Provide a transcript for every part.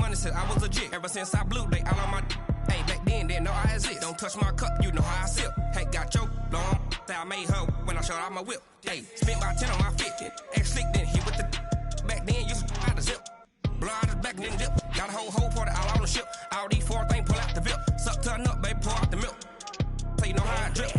money since I was a jit. Ever since I blew, they all on my hey, back then, didn't know I exist. Don't touch my cup, you know how I sip. Hey, got your long, say I made her when I showed out my whip. Hey, spent about 10 on my fit. Ex-slick, then hit with the back then, used to out the zip. Blow out his back, then dip. Got a whole party all on the ship. All these four things pull out the VIP. Suck to a nut, baby, pour out the milk. So you know how I drip.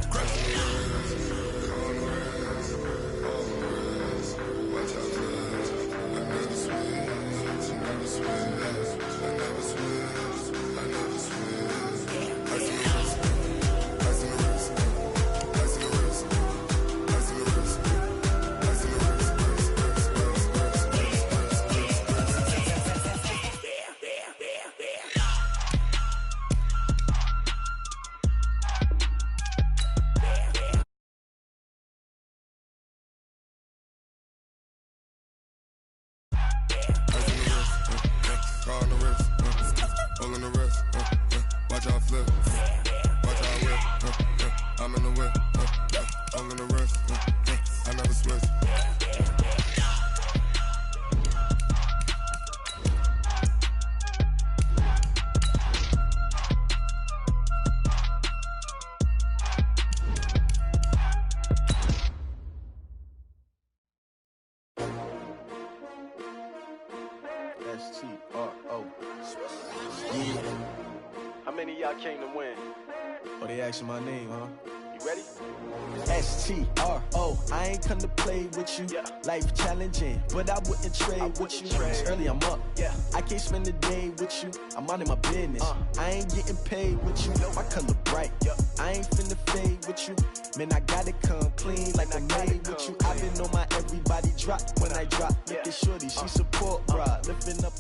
How many of y'all came to win? Oh, they asking my name, huh? You ready? S-T-R-O, I ain't come to play with you. Yeah. Life challenging, but I wouldn't trade with you. It's early, I'm up. Yeah. I can't spend the day with you. I'm out in my business. I ain't getting paid with you. My color bright. I ain't finna fade with you. Man, I gotta come clean like I made with you. I've been on my everybody drop when I drop. Look at shorty, she support, bruh. Lifting up.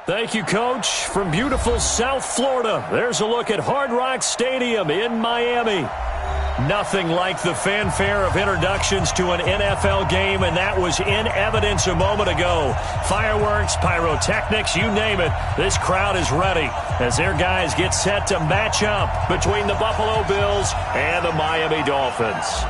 Thank you, Coach. From beautiful South Florida, there's a look at Hard Rock Stadium in Miami. Nothing like the fanfare of introductions to an NFL game, and that was in evidence a moment ago. Fireworks, pyrotechnics, you name it. This crowd is ready as their guys get set to match up between the Buffalo Bills and the Miami Dolphins.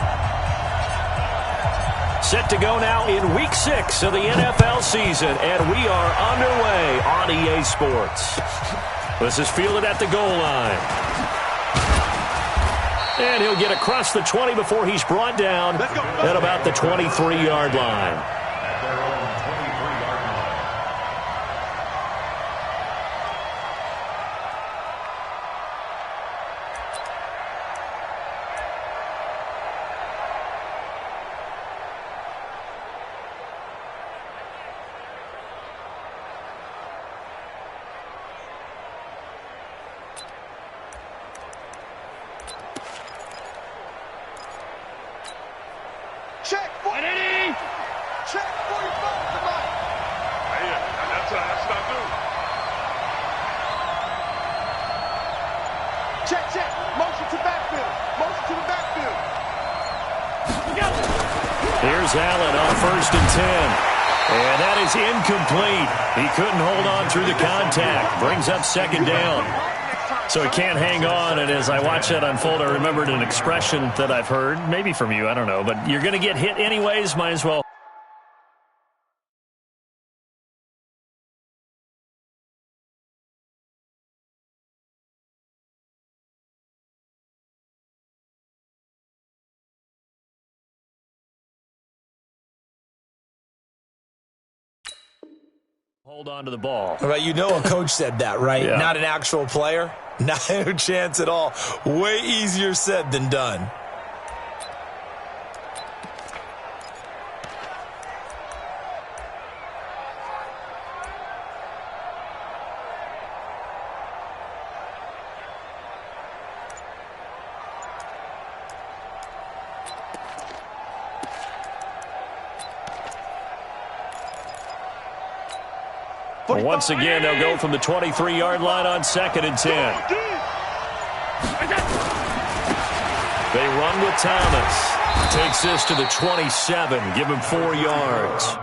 Set to go now in Week 6 of the NFL season, and we are underway on EA Sports. This is fielded at the goal line. And he'll get across the 20 before he's brought down at about the 23-yard line. Check 45. Come on. Yeah, that's what I do. Check. Motion to backfield. Motion to the backfield. Here's Allen on 1st and 10. And that is incomplete. He couldn't hold on through the contact. Brings up 2nd down. So he can't hang on, and as I watch that unfold, I remembered an expression that I've heard, maybe from you, I don't know, but you're going to get hit anyways, might as well. Hold on to the ball. All right, you know a coach said that, right? Yeah. Not an actual player. Not a chance at all. Way easier said than done. Well, once again, they'll go from the 23-yard line on 2nd and 10. They run with Thomas. Takes this to the 27. Give him 4 yards.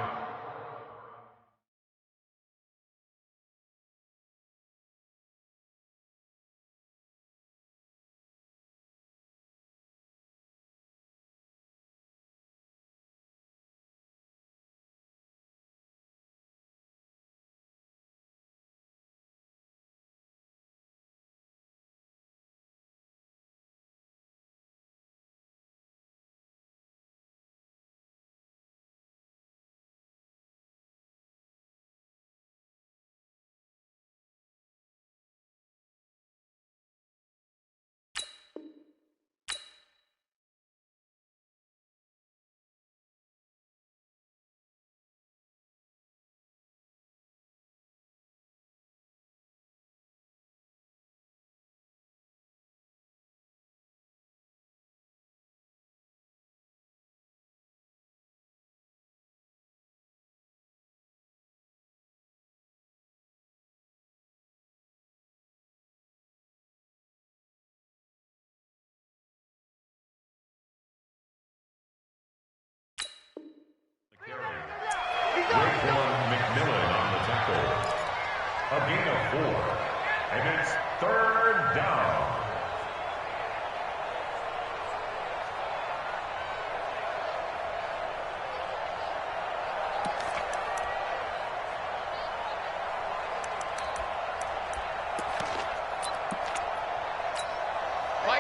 A gain of 4. And it's 3rd down.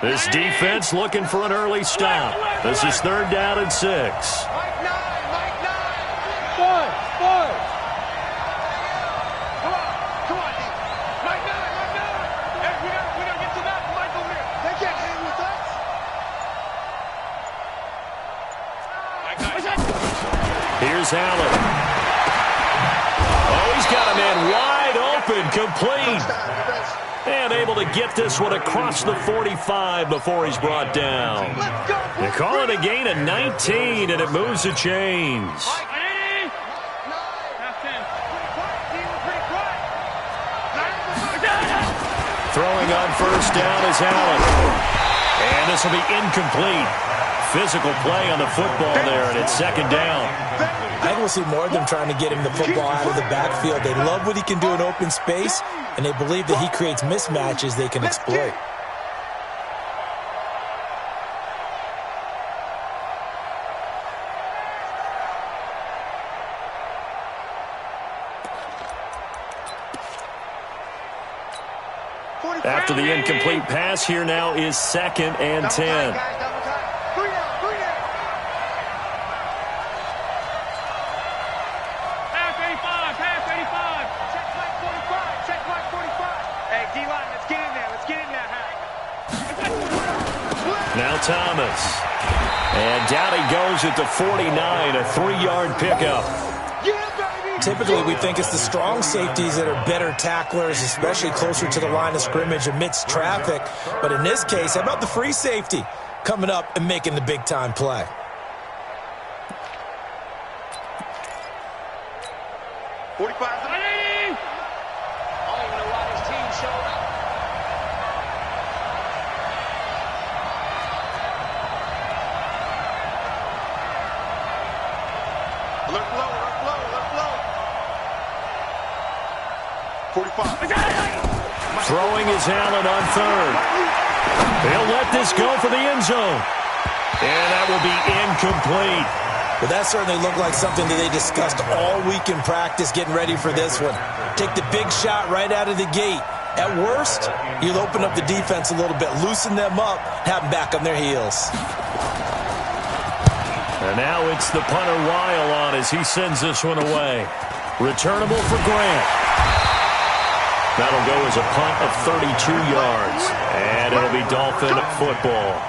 This defense looking for an early stop. This is 3rd down and 6. Mike 9, Mike 9. Boy. Come on, D. Mike 9. Hey, we gotta get to that Mike over there. They can't hang with us. Here's Allen. Oh, he's got a man wide open, complete. And able to get this one across the 45 before he's brought down. They call it a gain of 19, and it moves the chains. Throwing on 1st down is Allen. And this will be incomplete. Physical play on the football there, and it's 2nd down. I think we'll see more of them trying to get him the football out of the backfield. They love what he can do in open space, and they believe that he creates mismatches they can exploit. After the incomplete pass, here now is 2nd and 10. Now Thomas. And down he goes at the 49, a 3-yard pickup. Typically, we think it's the strong safeties that are better tacklers, especially closer to the line of scrimmage amidst traffic. But in this case, how about the free safety coming up and making the big-time play? Throwing is Allen on 3rd. They'll let this go for the end zone. And that will be incomplete. Well, that certainly looked like something that they discussed all week in practice getting ready for this one. Take the big shot right out of the gate. At worst, you'll open up the defense a little bit, loosen them up, have them back on their heels. And now it's the punter Weil on as he sends this one away. Returnable for Grant. That'll go as a punt of 32 yards. And it'll be Dolphin football.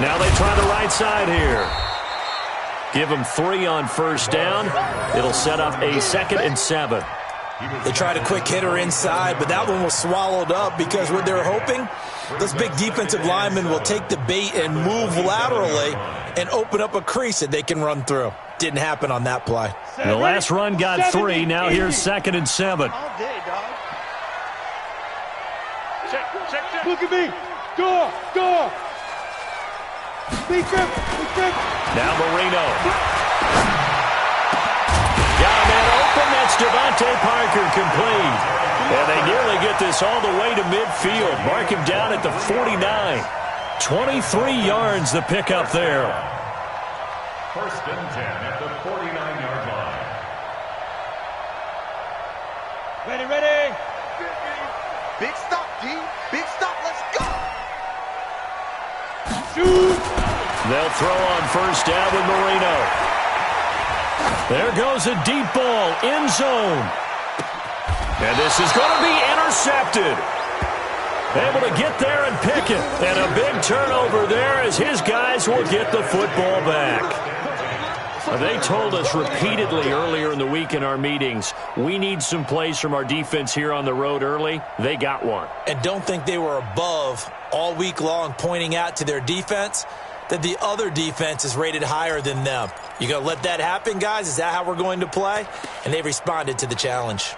Now they try the right side here. Give them 3 on 1st down. It'll set up a 2nd and 7. They tried a quick hitter inside, but that one was swallowed up because what they're hoping, this big defensive lineman will take the bait and move laterally and open up a crease that they can run through. Didn't happen on that play. The last run got 3. Now here's 2nd and 7. All day, dog. Check. Look at me. Go. Big grip. Now Marino. Got a man open. That's Devontae Parker complete. And they nearly get this all the way to midfield. Mark him down at the 49. 23 yards the pickup there. 1st and 10 at the 49-yard line. Ready. Big stop, D. Big stop. Let's go. Shoot. They'll throw on 1st down with Marino. There goes a deep ball, end zone. And this is going to be intercepted. Able to get there and pick it. And a big turnover there as his guys will get the football back. They told us repeatedly earlier in the week in our meetings, we need some plays from our defense here on the road early. They got one. And don't think they were above all week long pointing out to their defense that the other defense is rated higher than them. You going to let that happen, guys? Is that how we're going to play? And they responded to the challenge.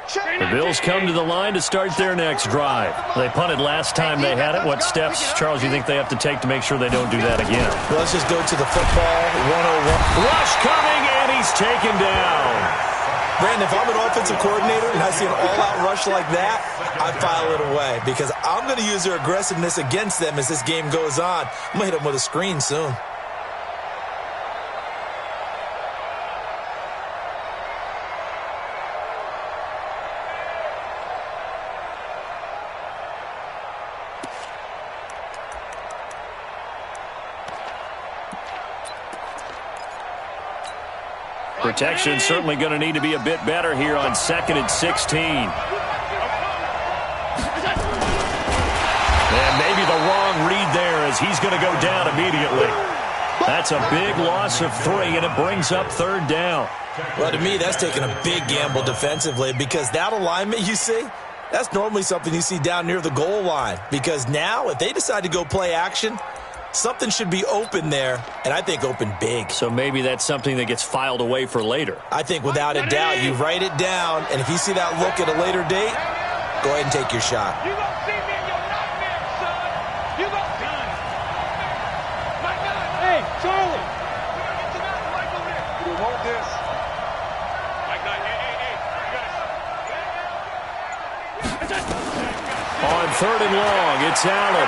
The Bills come to the line to start their next drive. They punted last time they had it. What steps, Charles, you think they have to take to make sure they don't do that again? Well, let's just go to the football 101. Rush coming, and he's taken down. Brandon, if I'm an offensive coordinator and I see an all-out rush like that, I file it away because I'm going to use their aggressiveness against them as this game goes on. I'm going to hit them with a screen soon. Protection certainly going to need to be a bit better here on 2nd and 16. And maybe the wrong read there as he's going to go down immediately. That's a big loss of 3, and it brings up 3rd down. Well, to me, that's taking a big gamble defensively because that alignment you see, that's normally something you see down near the goal line. Because now, if they decide to go play action, something should be open there, and I think open big. So maybe that's something that gets filed away for later. I think without a doubt, you write it down, and if you see that look at a later date, go ahead and take your shot. You gonna see me in your nightmare, son. You gonna see me. Mike Miller. Hey, Charlie. We're gonna get to that. Mike over there. We want this. Mike Knight. Hey. You guys. On 3rd and long, it's Allen.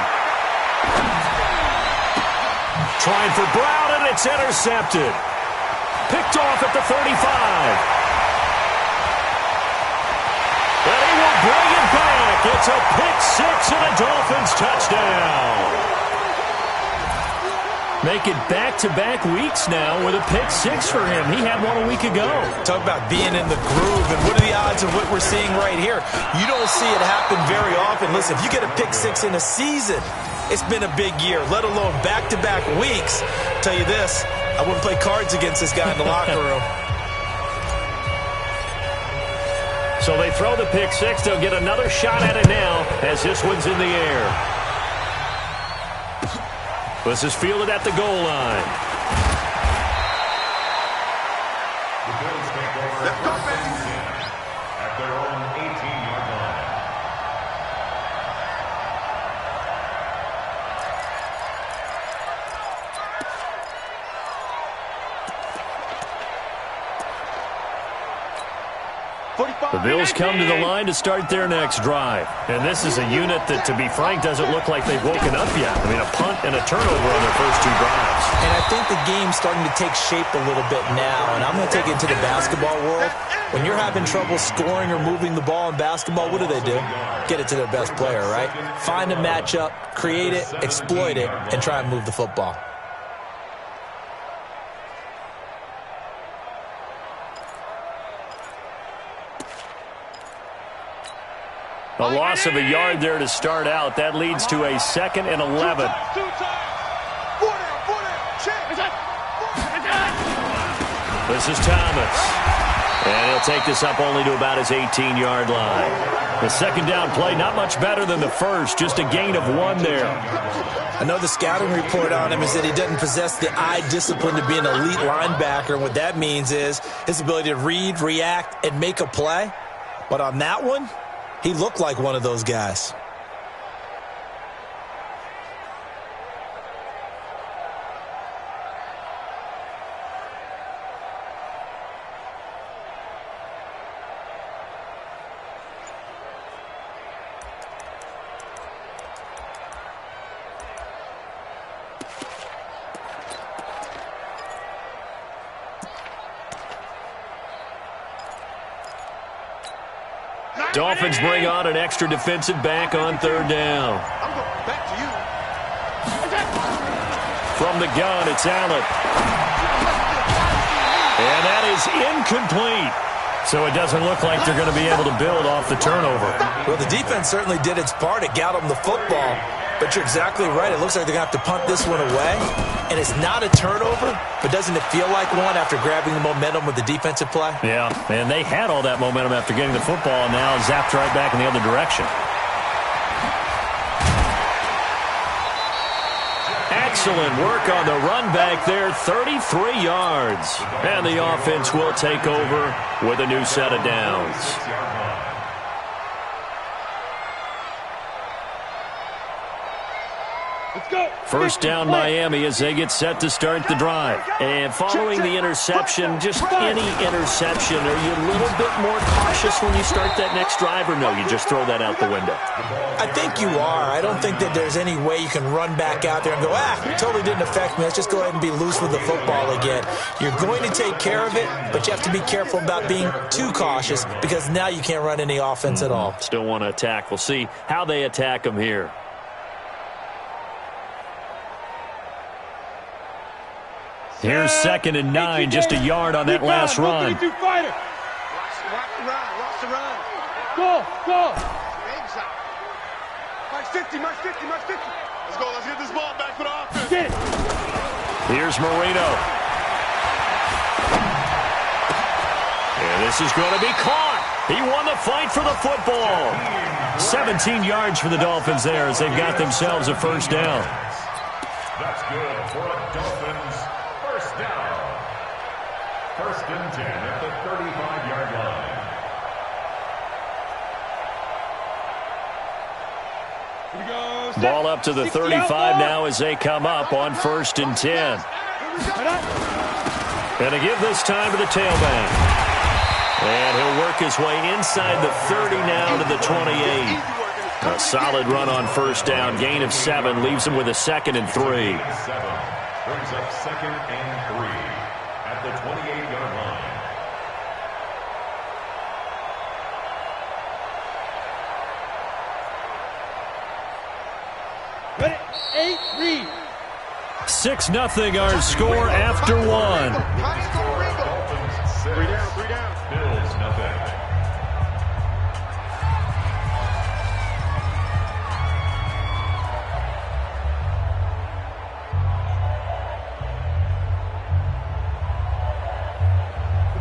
Trying for Brown, and it's intercepted. Picked off at the 35. And he will bring it back. It's a pick 6 and a Dolphins touchdown. Make it back-to-back weeks now with a pick 6 for him. He had one a week ago. Talk about being in the groove, and what are the odds of what we're seeing right here? You don't see it happen very often. Listen, if you get a pick 6 in a season, it's been a big year, let alone back-to-back weeks. I'll tell you this, I wouldn't play cards against this guy in the locker room. So they throw the pick 6. They'll get another shot at it now as this one's in the air. This is fielded at the goal line. The Bills take over at their own 18-yard line. The Bills come to the line to start their next drive. And this is a unit that, to be frank, doesn't look like they've woken up yet. I mean, a punt and a turnover on their first 2 drives. And I think the game's starting to take shape a little bit now. And I'm going to take it to the basketball world. When you're having trouble scoring or moving the ball in basketball, what do? Get it to their best player, right? Find a matchup, create it, exploit it, and try and move the football. A loss of a yard there to start out. That leads to a 2nd and 11. This is Thomas. And he'll take this up only to about his 18-yard line. The 2nd down play, not much better than the first. Just a gain of 1 there. I know the scouting report on him is that he doesn't possess the eye discipline to be an elite linebacker. And what that means is his ability to read, react, and make a play. But on that one, he looked like one of those guys. Dolphins bring on an extra defensive back on 3rd down. I'm going back to you. From the gun, it's Allen. And that is incomplete. So it doesn't look like they're going to be able to build off the turnover. Well, the defense certainly did its part. It got them the football. But you're exactly right. It looks like they're going to have to punt this one away. And it's not a turnover, but doesn't it feel like one after grabbing the momentum with the defensive play? Yeah, and they had all that momentum after getting the football, and now zapped right back in the other direction. Excellent work on the run back there, 33 yards. And the offense will take over with a new set of downs. First down Miami as they get set to start the drive. And following the interception, just any interception, are you a little bit more cautious when you start that next drive, or no, you just throw that out the window? I think you are. I don't think that there's any way you can run back out there and go, it totally didn't affect me. Let's just go ahead and be loose with the football again. You're going to take care of it, but you have to be careful about being too cautious because now you can't run any offense at all. Still want to attack. We'll see how they attack them here. Here's 2nd and 9, just a yard on that last run. Watch the run. Go. March 50. Let's go. Let's get this ball back for the offense. Here's Marino. And this is going to be caught. He won the fight for the football. 17 yards for the Dolphins there as they've got themselves a first down. That's good for a Dolphins first down. 1st and 10 at the 35-yard line. Ball up to the 35 now as they come up on 1st and 10. Going to give this time to the tailback. And he'll work his way inside the 30 now to the 28. A solid run on first down. Gain of 7 leaves him with a 2nd and 3. 7 brings up 2nd and 3 at the 28-yard line. Ready? 8, read. 6-0 our score after 1. Dolphins 6. 3 down. Bills nothing.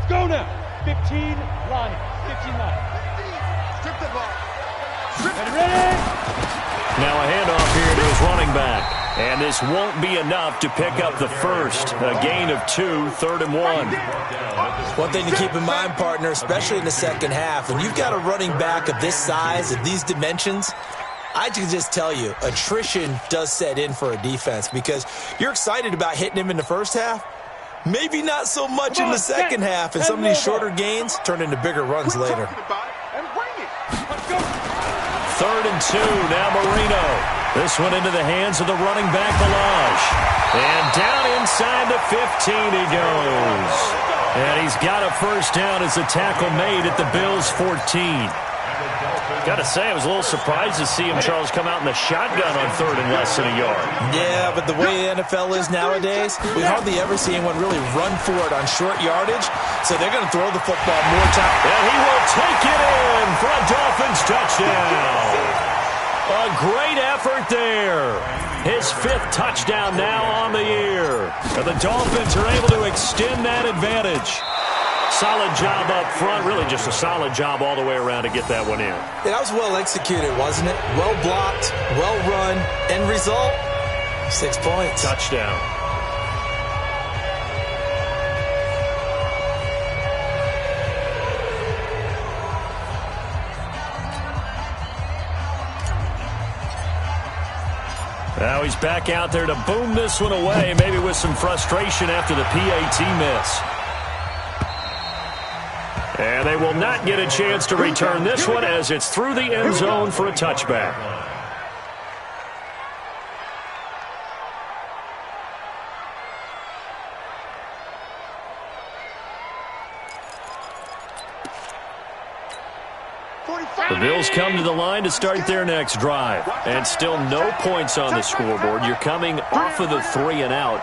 Go now. 15 line. 15 line. Strip the ball. Ready? Now a handoff here to his running back. And this won't be enough to pick up the first. A gain of 2, 3rd and 1. One thing to keep in mind, partner, especially in the second half, when you've got a running back of this size, of these dimensions, I can just tell you, attrition does set in for a defense because you're excited about hitting him in the first half. Maybe not so much in the second half, and some of these shorter gains turn into bigger runs later. 3rd and 2, now Marino. This one into the hands of the running back, Balaj. And down inside the 15 he goes. And he's got a first down as the tackle made at the Bills' 14. Got to say, I was a little surprised to see him, Charles, come out in the shotgun on 3rd and less than a yard. Yeah, but the way the NFL is nowadays, we hardly ever see anyone really run for it on short yardage, so they're going to throw the football more time. And he will take it in for a Dolphins touchdown. A great effort there. His 5th touchdown now on the year. And the Dolphins are able to extend that advantage. Solid job up front, really just a solid job all the way around to get that one in. That was well executed, wasn't it? Well blocked, well run, end result, 6 points. Touchdown. Now he's back out there to boom this one away, maybe with some frustration after the PAT miss. And they will not get a chance to return this one as it's through the end zone for a touchback. The Bills come to the line to start their next drive. And still no points on the scoreboard. You're coming off of the 3 and out.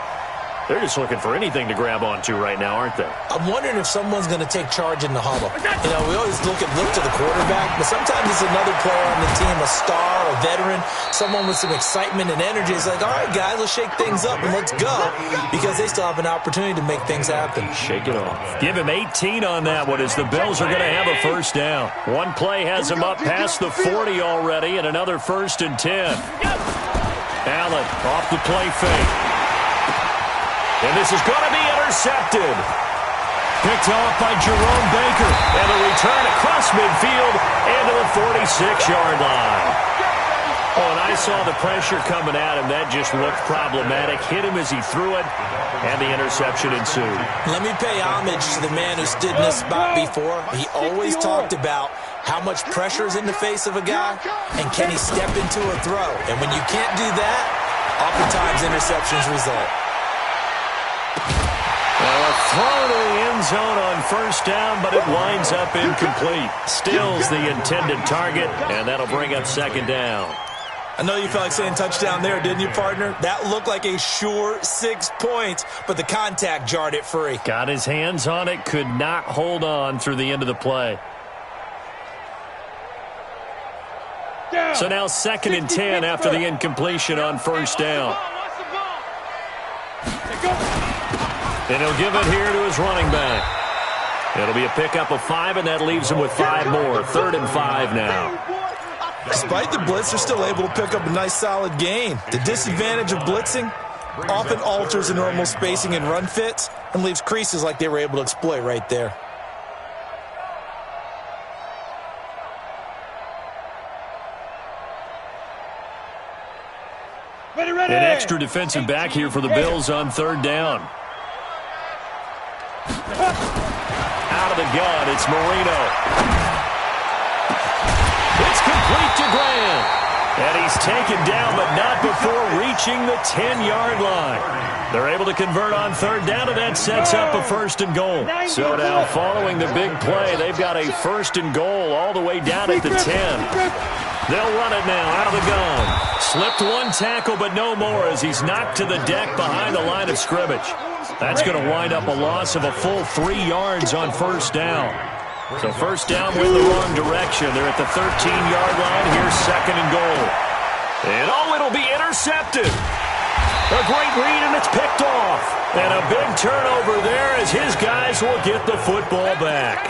They're just looking for anything to grab onto right now, aren't they? I'm wondering if someone's going to take charge in the huddle. You know, we always look to the quarterback, but sometimes it's another player on the team, a star, a veteran, someone with some excitement and energy. It's like, all right, guys, let's shake things up and let's go, because they still have an opportunity to make things happen. Shake it off. Give him 18 on that one as the Bills are going to have a first down. One play has him up past the 40 already, and another 1st and 10. Allen off the play fake. And this is going to be intercepted. Picked off by Jerome Baker. And a return across midfield into the 46-yard line. Oh, and I saw the pressure coming at him. That just looked problematic. Hit him as he threw it, and the interception ensued. Let me pay homage to the man who stood in this spot before. He always talked about how much pressure is in the face of a guy, and can he step into a throw. And when you can't do that, oftentimes interceptions result. Well, a throw to the end zone on first down, but it winds up incomplete. Still's the intended target, and that'll bring up 2nd down. I know you felt like saying touchdown there, didn't you, partner? That looked like a sure 6 points, but the contact jarred it free. Got his hands on it, could not hold on through the end of the play. So now 2nd and 10 after the incompletion on first down. And he'll give it here to his running back. It'll be a pickup of 5, and that leaves him with 5 more. 3rd and 5 now. Despite the blitz, they're still able to pick up a nice solid gain. The disadvantage of blitzing often alters the normal spacing and run fits and leaves creases like they were able to exploit right there. An extra defensive back here for the Bills on 3rd down. Out of the gun, it's Marino. It's complete to Grant. And he's taken down, but not before reaching the 10-yard line. They're able to convert on 3rd down, and that sets up a 1st and goal. So now, following the big play, they've got a 1st and goal all the way down at the 10. They'll run it now out of the gun. Slipped one tackle, but no more as he's knocked to the deck behind the line of scrimmage. That's going to wind up a loss of a full 3 yards on 1st down. So 1st down went the wrong direction. They're at the 13-yard line. Here's 2nd and goal. And it'll be intercepted. A great read, and it's picked off. And a big turnover there as his guys will get the football back.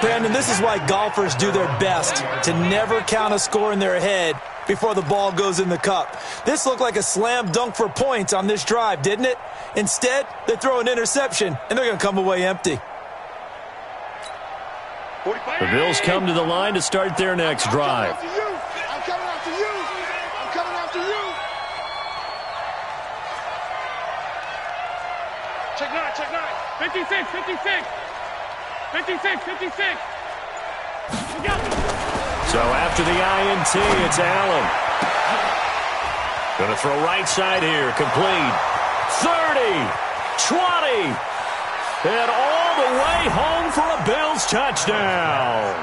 Brandon, this is why golfers do their best to never count a score in their head before the ball goes in the cup. This looked like a slam dunk for points on this drive, didn't it? Instead, they throw an interception, and they're going to come away empty. The Bills come to the line to start their next drive. I'm coming after you. I'm coming after you. Check 9, check 9. 56, 56. 56, 56. So after the INT, it's Allen. Going to throw right side here. Complete. 30, 20, and all the way home for a Bills touchdown.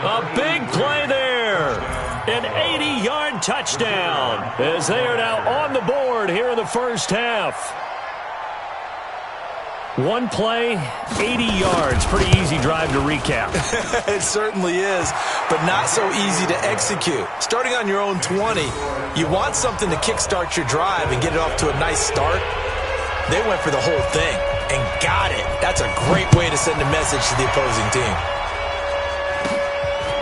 A big play there. An 80-yard touchdown as they are now on the board here in the first half. One play, 80 yards. Pretty easy drive to recap. It certainly is, but not so easy to execute. Starting on your own 20, you want something to kickstart your drive and get it off to a nice start. They went for the whole thing and got it. That's a great way to send a message to the opposing team.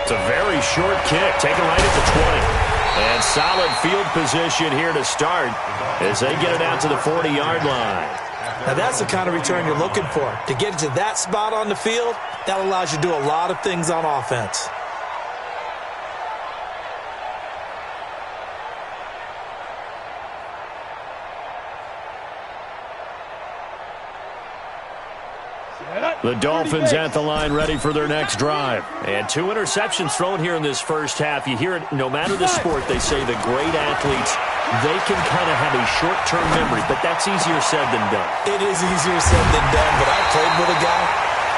It's a very short kick, taken right at the 20. And solid field position here to start as they get it out to the 40-yard line. Now that's the kind of return you're looking for. To get to that spot on the field, that allows you to do a lot of things on offense. The Dolphins at the line ready for their next drive. And 2 interceptions thrown here in this first half. You hear it, no matter the sport, they say the great athletes, they can kind of have a short-term memory, but that's easier said than done. It is easier said than done, but I played with a guy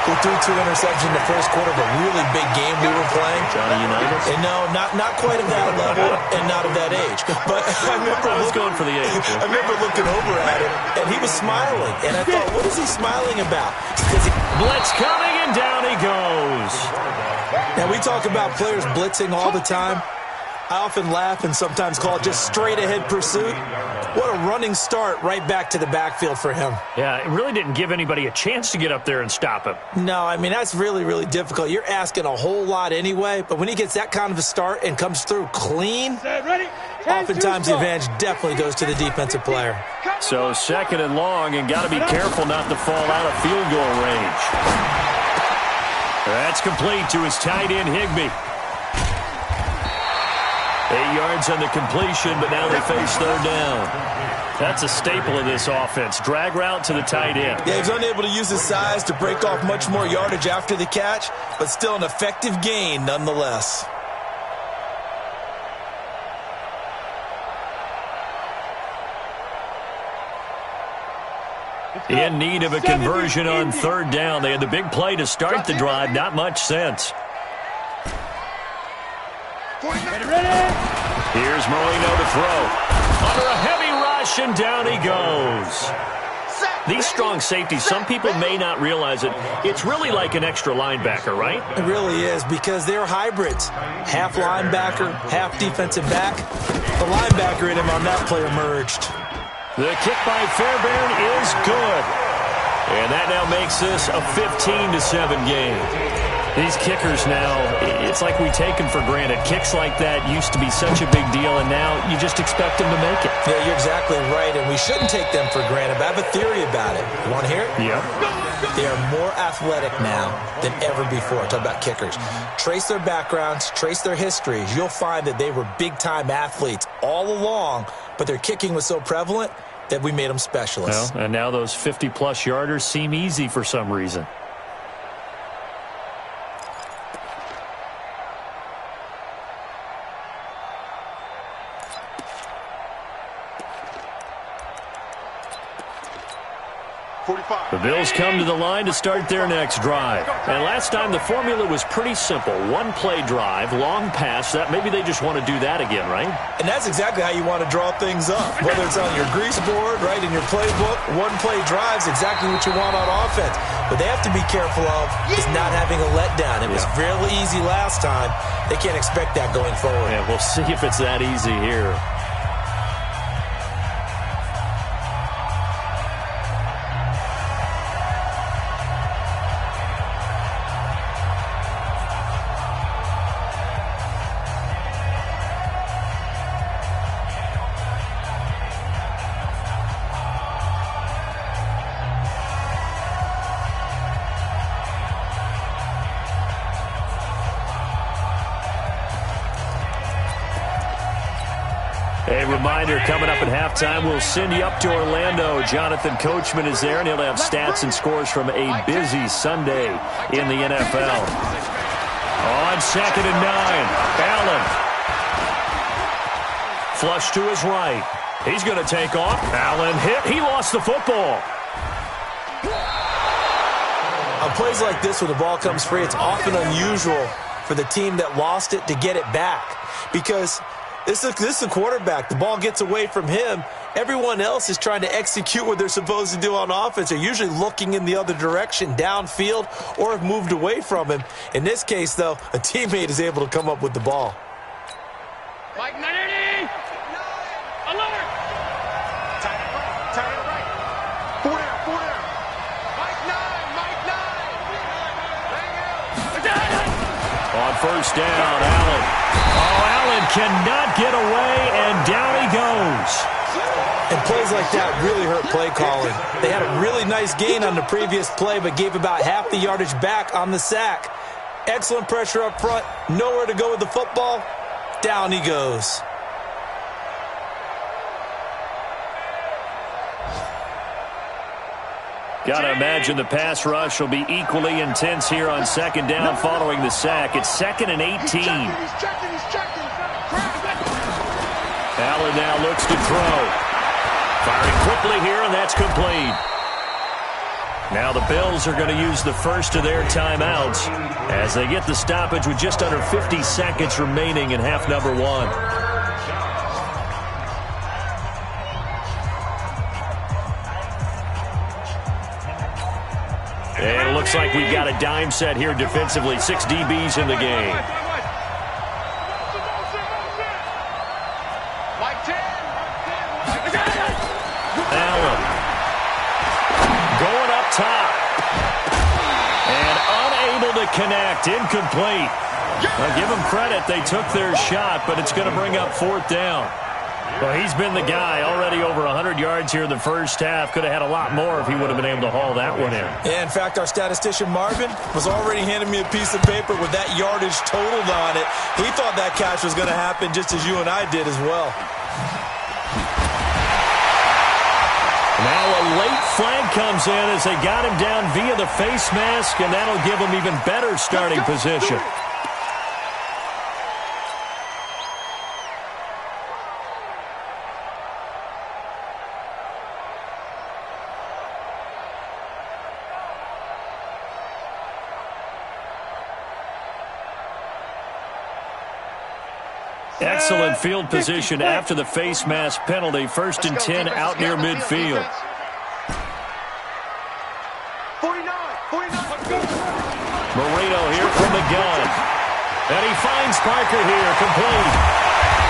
who threw 2 interceptions in the first quarter of a really big game we were playing. Johnny Unitas? And no, not quite at that level and not of that age. But I was going for the age. I remember looking over at him, and he was smiling. And I thought, what is he smiling about? Blitz coming, and down he goes. Now, we talk about players blitzing all the time. I often laugh and sometimes call it just straight-ahead pursuit. What a running start right back to the backfield for him. Yeah, it really didn't give anybody a chance to get up there and stop him. No, I mean, that's really, really difficult. You're asking a whole lot anyway, but when he gets that kind of a start and comes through clean, oftentimes the advantage definitely goes to the defensive player. So 2nd and long, and got to be careful not to fall out of field goal range. That's complete to his tight end, Higbee. 8 yards on the completion, but now they face 3rd down. That's a staple of this offense. Drag route to the tight end. Yeah, he's unable to use his size to break off much more yardage after the catch, but still an effective gain nonetheless. In need of a conversion on 3rd down. They had the big play to start the drive. Not much sense. Here's Marino to throw. Under a heavy rush, and down he goes. These strong safeties, some people may not realize it. It's really like an extra linebacker, right? It really is, because they're hybrids. Half linebacker, half defensive back. The linebacker in him on that play emerged. The kick by Fairbairn is good. And that now makes this a 15-7 game. These kickers now, it's like we take them for granted. Kicks like that used to be such a big deal, and now you just expect them to make it. Yeah, you're exactly right, and we shouldn't take them for granted. But I have a theory about it. You want to hear it? Yeah. They are more athletic now than ever before. Talk about kickers. Trace their backgrounds, trace their histories. You'll find that they were big-time athletes all along, but their kicking was so prevalent that we made them specialists. Well, and now those 50-plus yarders seem easy for some reason. The Bills come to the line to start their next drive. And last time the formula was pretty simple. One play drive, long pass. That maybe they just want to do that again, right? And that's exactly how you want to draw things up. Whether it's on your grease board, right, in your playbook, one play drive's exactly what you want on offense. What they have to be careful of is not having a letdown. It was fairly easy last time. They can't expect that going forward. Yeah, we'll see if it's that easy here. A reminder, coming up at halftime, we'll send you up to Orlando. Jonathan Coachman is there, and he'll have stats and scores from a busy Sunday in the NFL. On 2nd and 9, Allen. Flush to his right. He's going to take off. Allen hit. He lost the football. On plays like this, when the ball comes free, it's often unusual for the team that lost it to get it back, because this is a quarterback. The ball gets away from him. Everyone else is trying to execute what they're supposed to do on offense. They're usually looking in the other direction, downfield, or have moved away from him. In this case, though, a teammate is able to come up with the ball. Mike 90! Alert! Turn it right. Four down. Mike 9! On 1st down, Allen. Allen cannot get away, and down he goes. And plays like that really hurt play calling. They had a really nice gain on the previous play, but gave about half the yardage back on the sack. Excellent pressure up front. Nowhere to go with the football. Down he goes. Got to imagine the pass rush will be equally intense here on 2nd down following the sack. It's 2nd and 18. He's checking. Allen now looks to throw. Firing quickly here, and that's complete. Now the Bills are going to use the first of their timeouts as they get the stoppage with just under 50 seconds remaining in half number one. And it looks like we've got a dime set here defensively. 6 DBs in the game. Allen going up top. And unable to connect. Incomplete. Well, give them credit. They took their shot, but it's going to bring up 4th down. Well, he's been the guy. Already over 100 yards here in the first half. Could have had a lot more if he would have been able to haul that one in. Yeah, in fact, our statistician Marvin was already handing me a piece of paper with that yardage totaled on it. He thought that catch was going to happen just as you and I did as well. Now a late flag comes in as they got him down via the face mask, and that'll give him even better starting position. Excellent field position after the face mask penalty. 1st and 10 out near midfield. 49. Marino here from the gun. And he finds Parker here, complete.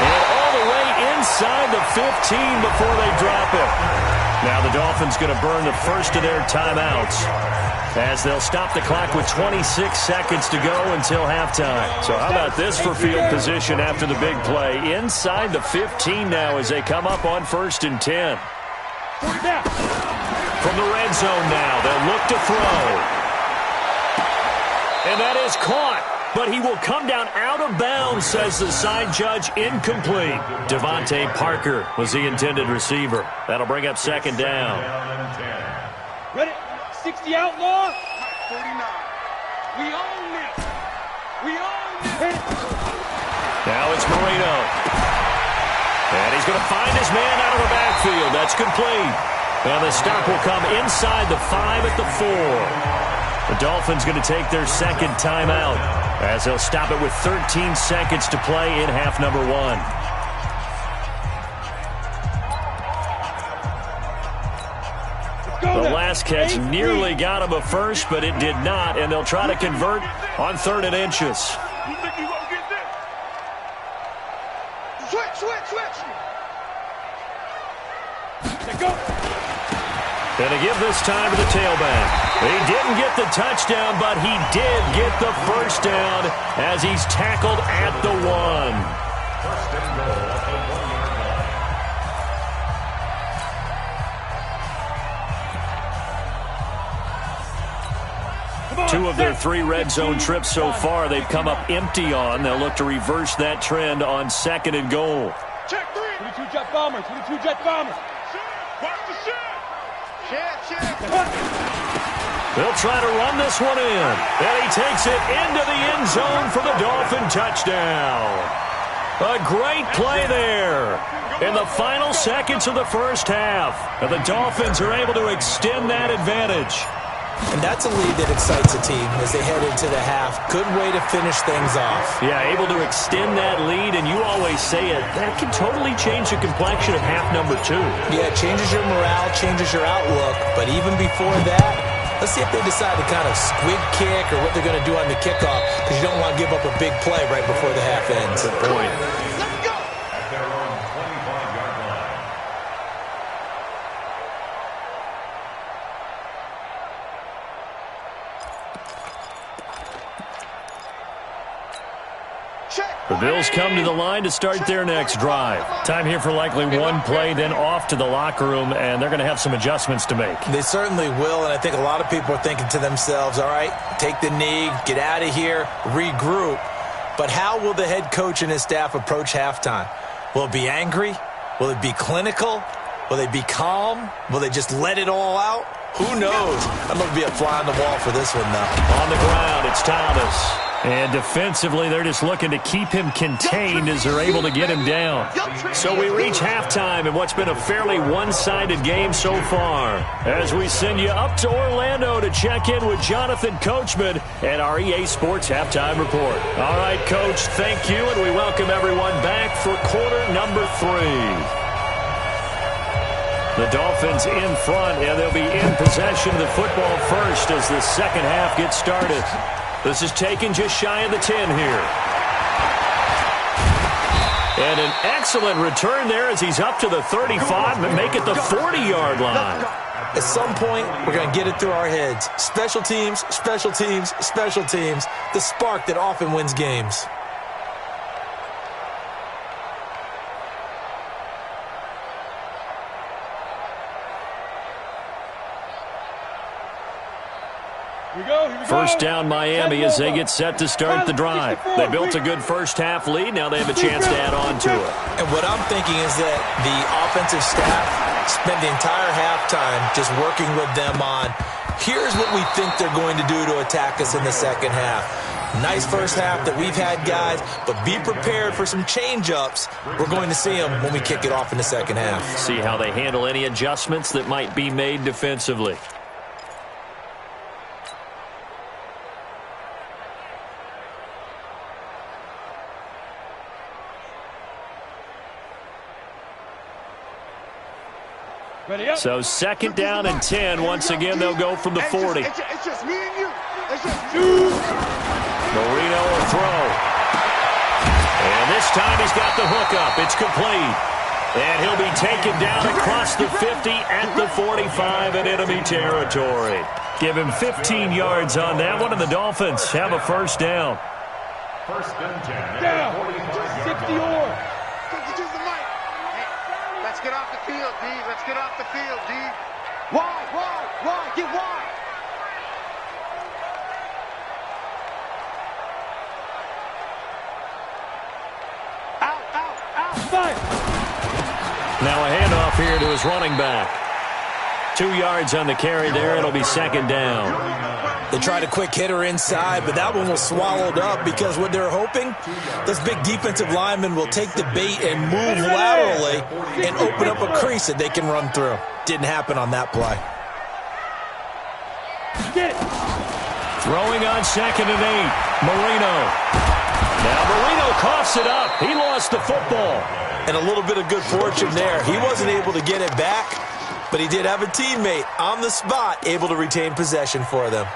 And all the way inside the 15 before they drop it. Now the Dolphins going to burn the first of their timeouts as they'll stop the clock with 26 seconds to go until halftime. So how about this for field position after the big play? Inside the 15 now as they come up on 1st and 10. From the red zone now, they'll look to throw. And that is caught. But he will come down out of bounds, says the side judge. Incomplete. Devontae Parker was the intended receiver. That'll bring up 2nd down. Ready? 60 outlaw. 49. We own this. We own this. Now it's Marino. And he's going to find his man out of the backfield. That's complete. And the stop will come inside the 5 at the 4. The Dolphins going to take their 2nd timeout as they'll stop it with 13 seconds to play in half number one. The last catch nearly got him a first, but it did not, and they'll try to convert on 3rd and inches. You think you gonna get this? Switch. Go. And to give this time to the tailback. He didn't get the touchdown, but he did get the first down as he's tackled at the 1. 1st and goal at the 1-yard line. 2 of their 3 red zone trips so far they've come up empty on. They'll look to reverse that trend on 2nd and goal. Check 3. 22 jet bomber. Watch the shot. Check. They'll try to run this one in. And he takes it into the end zone for the Dolphin touchdown. A great play there in the final seconds of the first half. And the Dolphins are able to extend that advantage. And that's a lead that excites a team as they head into the half. Good way to finish things off. Yeah, able to extend that lead, and you always say it, that can totally change the complexion of half number 2. Yeah, it changes your morale, changes your outlook. But even before that, let's see if they decide to kind of squib kick or what they're going to do on the kickoff, because you don't want to give up a big play right before the half ends. Good point. At their own 25-yard line. The Bills come to the line to start their next drive. Time here for likely one play, then off to the locker room, and they're going to have some adjustments to make. They certainly will, and I think a lot of people are thinking to themselves, all right, take the knee, get out of here, regroup. But how will the head coach and his staff approach halftime? Will it be angry? Will it be clinical? Will they be calm? Will they just let it all out? Who knows? I'm going to be a fly on the wall for this one, though. On the ground, it's Thomas. And defensively, they're just looking to keep him contained as they're able to get him down. So we reach halftime in what's been a fairly one-sided game so far. As we send you up to Orlando to check in with Jonathan Coachman and our EA Sports Halftime Report. All right, Coach, thank you, and we welcome everyone back for quarter number 3. The Dolphins in front, and they'll be in possession of the football first as the second half gets started. This is taken just shy of the 10 here. And an excellent return there as he's up to the 35 and make it the 40-yard line. At some point, we're going to get it through our heads. Special teams, special teams, special teams. The spark that often wins games. First down Miami as they get set to start the drive. They built a good first half lead. Now they have a chance to add on to it. And what I'm thinking is that the offensive staff spent the entire halftime just working with them on, here's what we think they're going to do to attack us in the second half. Nice first half that we've had, guys, but be prepared for some change-ups. We're going to see them when we kick it off in the second half. See how they handle any adjustments that might be made defensively. So second down and 10. Once again, they'll go from the 40. It's just me and you. It's just you. Marino will throw. And this time he's got the hook up. It's complete. And he'll be taken down across the 50 at the 45 in enemy territory. Give him 15 yards on that one, and the Dolphins have a first down. First and 10. Down. 60 or. Let's get off the field, D. Let's get off the field, D. Wide. Get wide. Out. Five. Now a handoff here to his running back. 2 yards on the carry there. It'll be second down. They tried a quick hitter inside, but that one was swallowed up because what they're hoping, this big defensive lineman will take the bait and move laterally and open up a crease that they can run through. Didn't happen on that play. Throwing on second and 8. Marino. Now Marino coughs it up. He lost the football. And a little bit of good fortune there. He wasn't able to get it back, but he did have a teammate on the spot able to retain possession for them.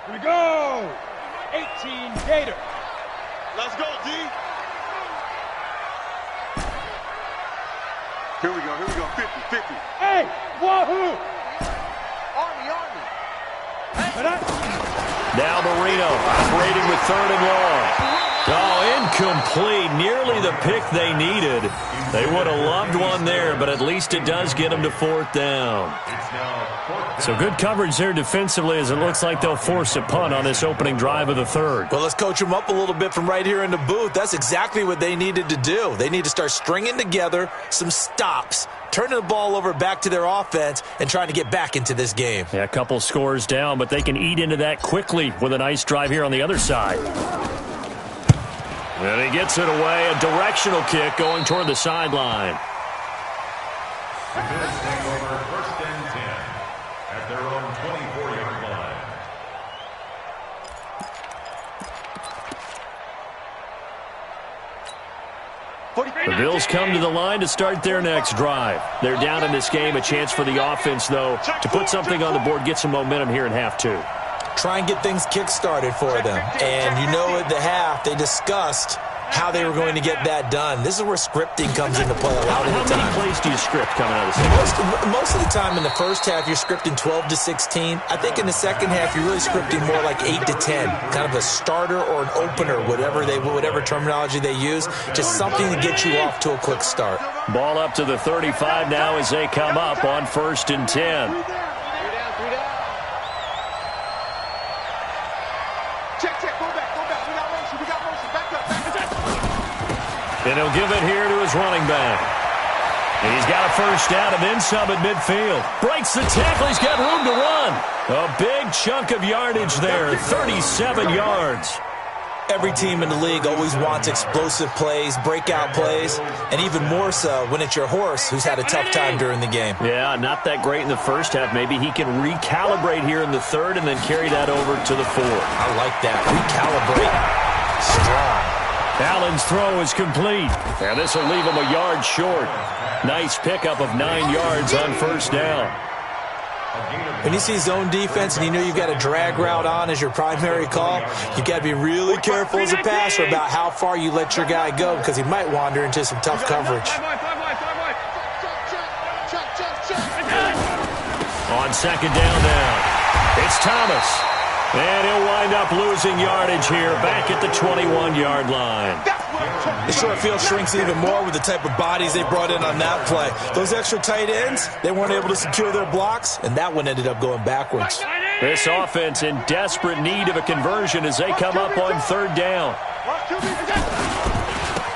Here we go. 18 Gator. Let's go, D. Here we go. 50. Hey, wahoo. Army. Now Marino operating with third and long. Oh, incomplete. Nearly the pick they needed. They would have loved one there, but at least it does get them to fourth down. So good coverage there defensively as it looks like they'll force a punt on this opening drive of the third. Well, let's coach them up a little bit from right here in the booth. That's exactly what they needed to do. They need to start stringing together some stops, turning the ball over back to their offense, and trying to get back into this game. Yeah, a couple scores down, but they can eat into that quickly with a nice drive here on the other side. And he gets it away, a directional kick going toward the sideline. First and 10 at their own 24-yard line. The Bills come to the line to start their next drive. They're down in this game. A chance for the offense, though, to put something on the board, get some momentum here in half two. Try and get things kick-started for them. And you know at the half, they discussed how they were going to get that done. This is where scripting comes into play a lot of the time. How many plays do you script coming out of this? Most of the time in the first half, you're scripting 12 to 16. I think in the second half, you're really scripting more like 8 to 10. Kind of a starter or an opener, whatever terminology they use. Just something to get you off to a quick start. Ball up to the 35 now as they come up on first and 10. And he'll give it here to his running back. And he's got a first down and then some at midfield. Breaks the tackle. He's got room to run. A big chunk of yardage there, 37 yards. Every team in the league always wants explosive plays, breakout plays, and even more so when it's your horse who's had a tough time during the game. Yeah, not that great in the first half. Maybe he can recalibrate here in the third and then carry that over to the fourth. I like that. Recalibrate. Strong. Allen's throw is complete. And this will leave him a yard short. Nice pickup of 9 yards on first down. When you see zone defense and you know you've got a drag route on as your primary call, you've got to be really careful as a passer about how far you let your guy go because he might wander into some tough coverage. On second down now, it's Thomas. And he'll wind up losing yardage here back at the 21-yard line. The short field shrinks even more with the type of bodies they brought in on that play. Those extra tight ends, they weren't able to secure their blocks, and that one ended up going backwards. This offense in desperate need of a conversion as they come up on third down.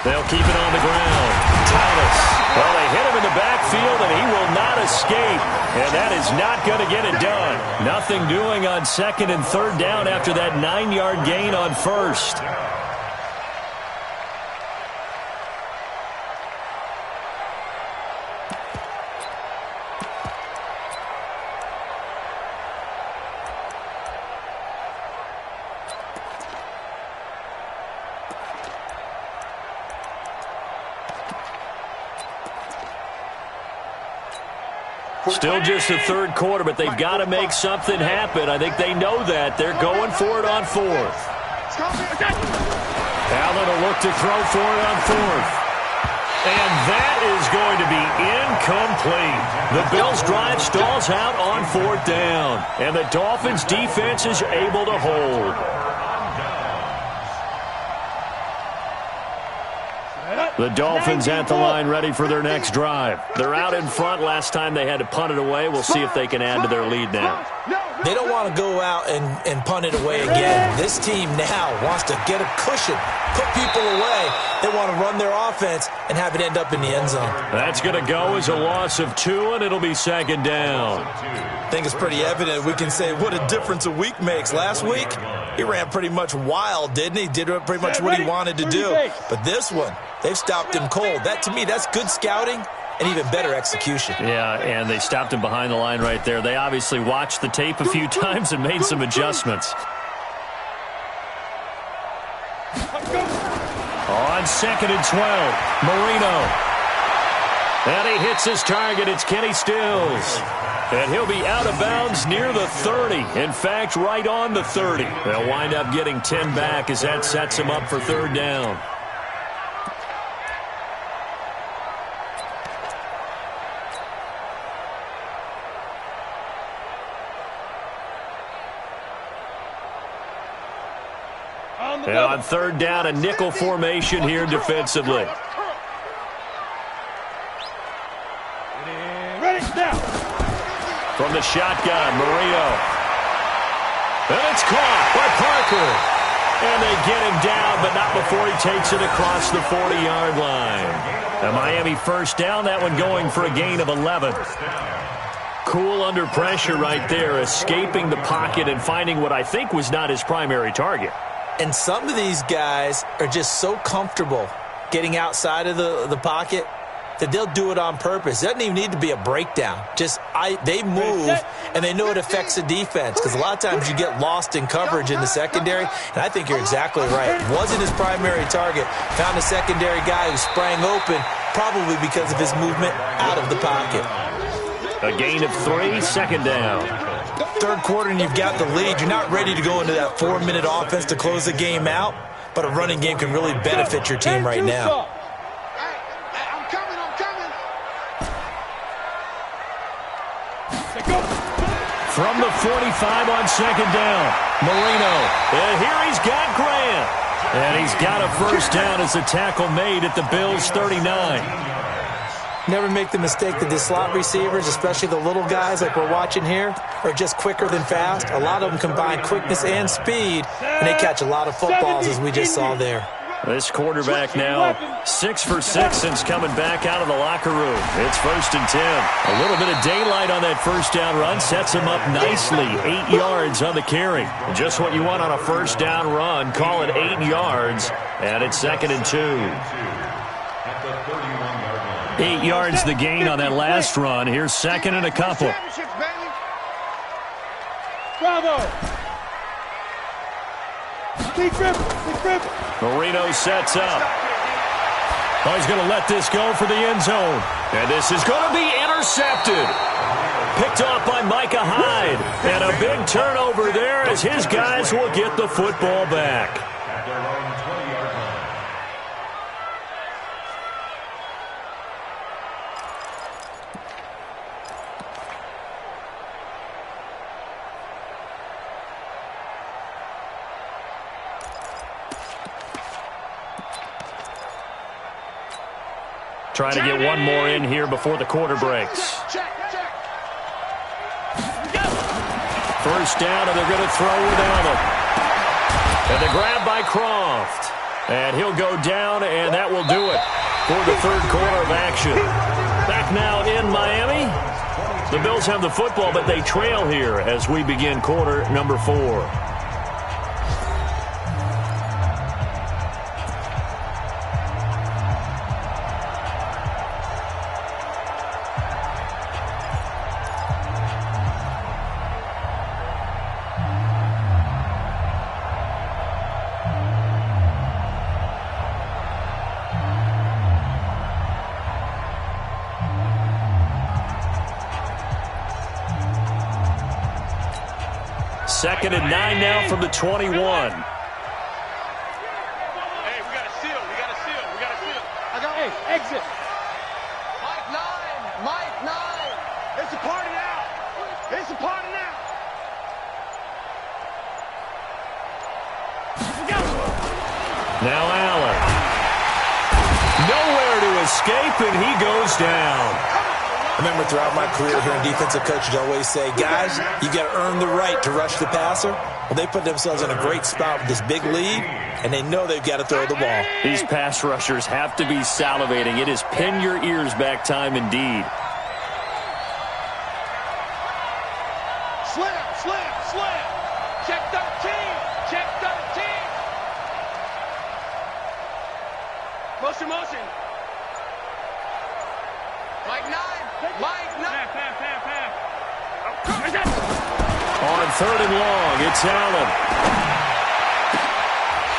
They'll keep it on the ground. Thomas. Well, they hit him in the backfield, and he will not escape. And that is not going to get it done. Nothing doing on second and third down after that 9-yard gain on first. Still just the third quarter, but they've got to make something happen. I think they know that. They're going for it on fourth. Allen will look to throw for it on fourth. And that is going to be incomplete. The Bills' drive stalls out on fourth down. And the Dolphins' defense is able to hold. The Dolphins at the line ready for their next drive. They're out in front. Last time they had to punt it away. We'll see if they can add to their lead now. They don't want to go out and punt it away again. This team now wants to get a cushion, put people away. They want to run their offense and have it end up in the end zone. That's going to go as a loss of 2, and it'll be second down. I think it's pretty evident. We can say what a difference a week makes. Last week, he ran pretty much wild, didn't he? Did pretty much what he wanted to do. But this one, they've stopped him cold. That, to me, that's good scouting and even better execution. Yeah, and they stopped him behind the line right there. They obviously watched the tape a few times and made some adjustments. On second and 12, Marino. And he hits his target. It's Kenny Stills. And he'll be out of bounds near the 30. In fact, right on the 30. They'll wind up getting 10 back as that sets him up for third down. And on third down, a nickel formation here defensively. From the shotgun, Murillo. And it's caught by Parker. And they get him down, but not before he takes it across the 40-yard line. A Miami first down, that one going for a gain of 11. Cool under pressure right there, escaping the pocket and finding what I think was not his primary target. And some of these guys are just so comfortable getting outside of the pocket that they'll do it on purpose. It doesn't even need to be a breakdown. They move, and they know it affects the defense because a lot of times you get lost in coverage in the secondary, and I think you're exactly right. Wasn't his primary target. Found a secondary guy who sprang open, probably because of his movement out of the pocket. A gain of 3, second down. Third quarter and you've got the lead. You're not ready to go into that 4-minute offense to close the game out, but a running game can really benefit your team right now. From the 45 on second down, Marino. And here he's got Grant. And he's got a first down as a tackle made at the Bills' 39. Never make the mistake that the slot receivers, especially the little guys like we're watching here, are just quicker than fast. A lot of them combine quickness and speed, and they catch a lot of footballs as we just saw there. This quarterback now 6 for 6 since coming back out of the locker room. It's 1st and 10. A little bit of daylight on that first down run sets him up nicely. 8 yards on the carry. Just what you want on a first down run. Call it 8 yards, and it's 2nd and 2. 8 yards the gain on that last run. Here's 2nd and a couple. Bravo! Marino sets up. Oh, he's going to let this go for the end zone. And this is going to be intercepted. Picked off by Micah Hyde. And a big turnover there as his guys will get the football back. Trying to get one more in here before the quarter breaks. First down, and they're going to throw without him. And the grab by Croft. And he'll go down, and that will do it for the third quarter of action. Back now in Miami. The Bills have the football, but they trail here as we begin quarter number 4. Second and 9 now from the 21. Hey, we got a seal. We got a seal. We got a seal. Hey, exit. Mike 9. Mike 9. It's a party now. It's a party now. Now Allen. Nowhere to escape, and he goes down. I remember throughout my career hearing defensive coaches always say, guys, you got to earn the right to rush the passer. Well, they put themselves in a great spot with this big lead, and they know they've got to throw the ball. These pass rushers have to be salivating. It is pin your ears back time indeed. Slam, slam, slam. Check 13. Check 13. Motion, motion. Mike 9. Mike 9. On 3rd and long, it's Allen.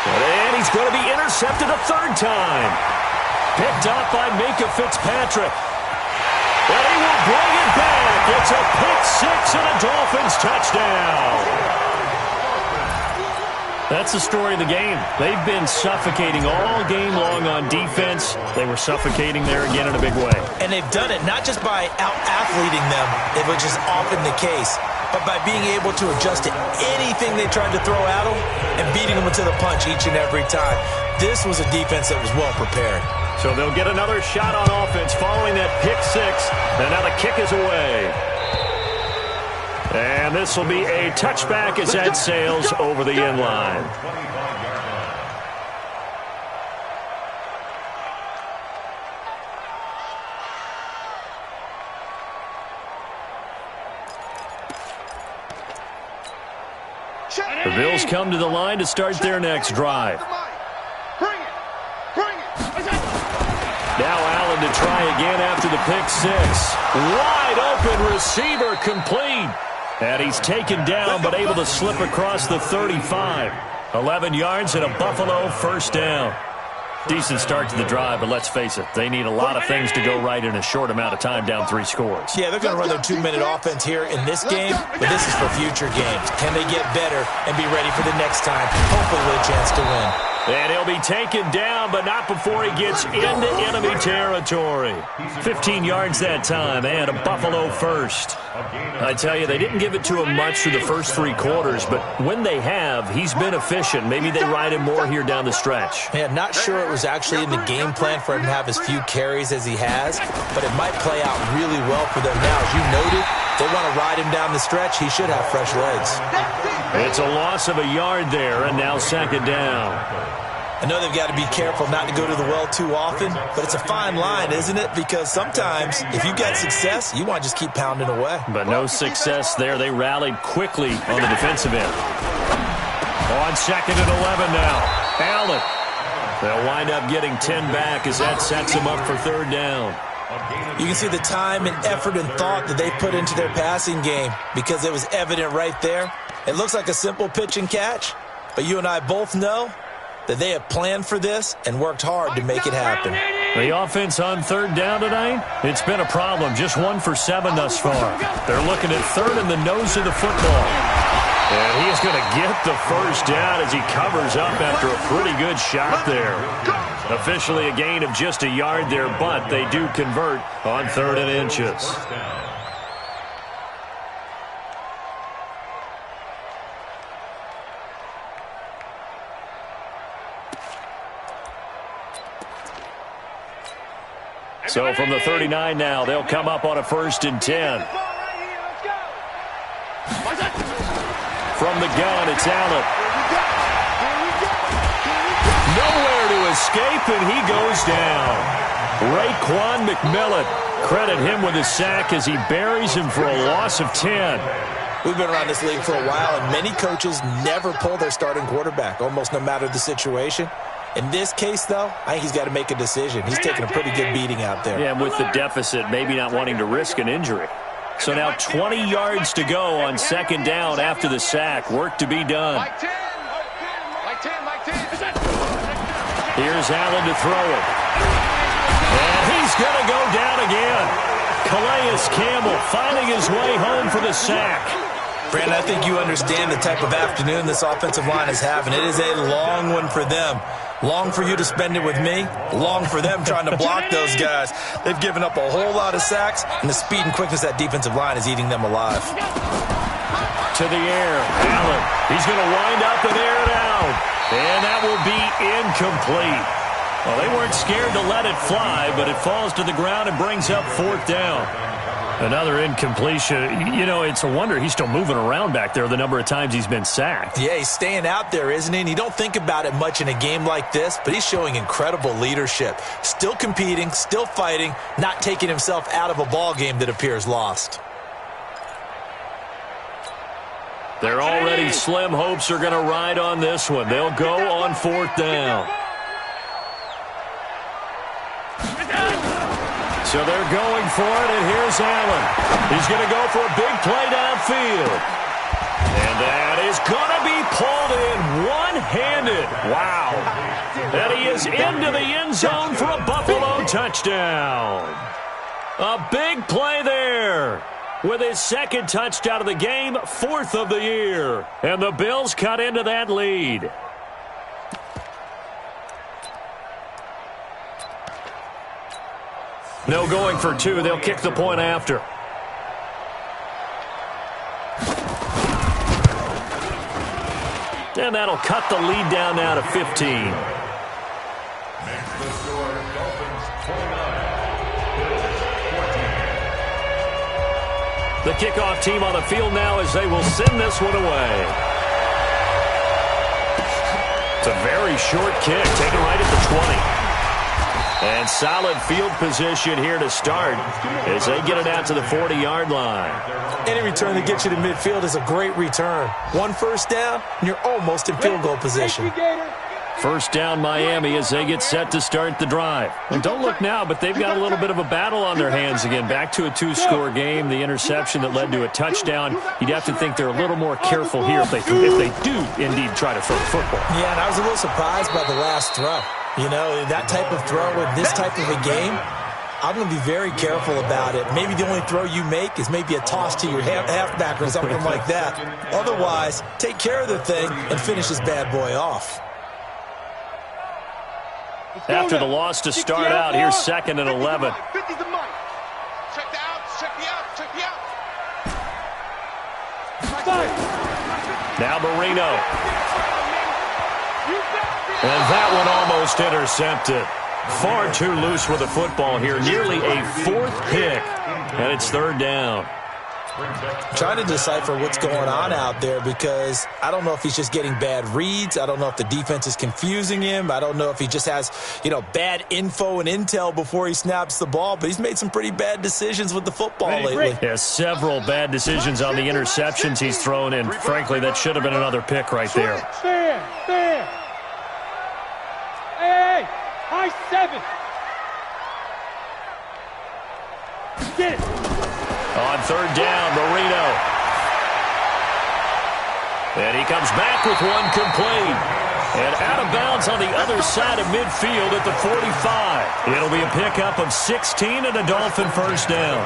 And he's going to be intercepted a 3rd time. Picked up by Minka Fitzpatrick. And he will bring it back. It's a pick 6 and a Dolphins touchdown. That's the story of the game. They've been suffocating all game long on defense. They were suffocating there again in a big way. And they've done it not just by out-athleting them, which is often the case, but by being able to adjust to anything they tried to throw at them and beating them to the punch each and every time. This was a defense that was well prepared. So they'll get another shot on offense following that pick 6. And now the kick is away. And this will be a touchback as that sails over the end line. The Bills come to the line to start their next drive. Now Allen to try again after the pick 6. Wide open receiver complete. And he's taken down but able to slip across the 35. 11 yards and a Buffalo first down. Decent start to the drive, but let's face it, they need a lot of things to go right in a short amount of time, down 3 scores. Yeah, they're going to run their 2-minute offense here in this game, but this is for future games. Can they get better and be ready for the next time? Hopefully with a chance to win. And he'll be taken down, but not before he gets into enemy territory. 15 yards that time, and a Buffalo first. I tell you, they didn't give it to him much through the first 3 quarters, but when they have, he's been efficient. Maybe they ride him more here down the stretch. Man, not sure it was actually in the game plan for him to have as few carries as he has, but it might play out really well for them now. As you noted, they want to ride him down the stretch. He should have fresh legs. It's a loss of a yard there, and now 2nd down. I know they've got to be careful not to go to the well too often, but it's a fine line, isn't it? Because sometimes if you get success, you want to just keep pounding away. But no success there. They rallied quickly on the defensive end. On 2nd and 11 now. Allen. They'll wind up getting 10 back as that sets them up for 3rd down. You can see the time and effort and thought that they put into their passing game because it was evident right there. It looks like a simple pitch and catch, but you and I both know that they have planned for this and worked hard to make it happen. The offense on 3rd down tonight, it's been a problem. Just 1 for 7 thus far. They're looking at 3rd in the nose of the football. And he's going to get the 1st down as he covers up after a pretty good shot there. Officially a gain of just a yard there, but they do convert on 3rd and inches. So from the 39 now, they'll come up on a 1st and 10. From the gun, it's Allen. Nowhere to escape, and he goes down. Raekwon McMillan. Credit him with a sack as he buries him for a loss of 10. We've been around this league for a while, and many coaches never pull their starting quarterback, almost no matter the situation. In this case, though, I think he's got to make a decision. He's taking a pretty good beating out there. Yeah, with the deficit, maybe not wanting to risk an injury. So now 20 yards to go on 2nd down after the sack. Work to be done. Here's Allen to throw it. And he's going to go down again. Calais Campbell finding his way home for the sack. Brandon, I think you understand the type of afternoon this offensive line is having. It is a long one for them. Long for you to spend it with me. Long for them trying to block those guys. They've given up a whole lot of sacks, and the speed and quickness of that defensive line is eating them alive. To the air, Allen. He's going to wind up and air it out. And that will be incomplete. Well, they weren't scared to let it fly, but it falls to the ground and brings up 4th down. Another incompletion. You know, it's a wonder he's still moving around back there the number of times he's been sacked. Yeah, he's staying out there, isn't he? And you don't think about it much in a game like this, but he's showing incredible leadership. Still competing, still fighting, not taking himself out of a ball game that appears lost. Their already slim hopes are going to ride on this one. They'll go on 4th down. So they're going for it, and here's Allen. He's going to go for a big play downfield. And that is going to be pulled in one-handed. Wow. And he is into the end zone for a Buffalo touchdown. A big play there. With his 2nd touchdown of the game, 4th of the year. And the Bills cut into that lead. No going for 2. They'll kick the point after. And that'll cut the lead down now to 15. Makes the score Dolphins 29, Bills 14. The kickoff team on the field now as they will send this one away. It's a very short kick, taken right at the 20. And solid field position here to start as they get it out to the 40-yard line. Any return that gets you to midfield is a great return. 1 first down, and you're almost in field goal position. 1st down Miami as they get set to start the drive. And don't look now, but they've got a little bit of a battle on their hands again. Back to a 2-score game, the interception that led to a touchdown. You'd have to think they're a little more careful here if they do indeed try to throw the football. Yeah, and I was a little surprised by the last throw. You know, that type of throw in this type of a game, I'm going to be very careful about it. Maybe the only throw you make is maybe a toss to your halfback or something like that. Otherwise, take care of the thing and finish this bad boy off. After the loss to start out, here's 2nd and 11. Now Marino. And that one almost intercepted. Far too loose with the football here. Nearly a 4th pick. And it's 3rd down. I'm trying to decipher what's going on out there because I don't know if he's just getting bad reads. I don't know if the defense is confusing him. I don't know if he just has, bad info and intel before he snaps the ball, but he's made some pretty bad decisions with the football lately. Yeah, several bad decisions on the interceptions he's thrown, and frankly, that should have been another pick right there. Fair. Hey, high 7. Get it. On third down, Marino. And he comes back with one complete. And out of bounds on the other side of midfield at the 45. It'll be a pickup of 16 and a Dolphin first down.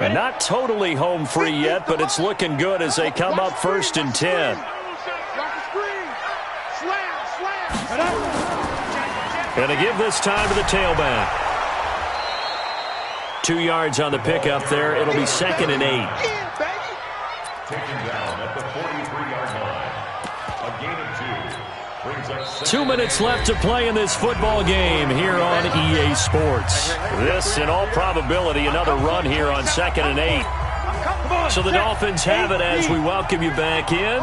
And not totally home free yet, but it's looking good as they come up first and 10. Going to give this time to the tailback. 2 yards on the pickup there. It'll be 2nd and 8. Taken down at the 43-yard line. A gain of 2. 2 minutes left to play in this football game here on EA Sports. This, in all probability, another run here on 2nd and 8. So the Dolphins have it as we welcome you back in.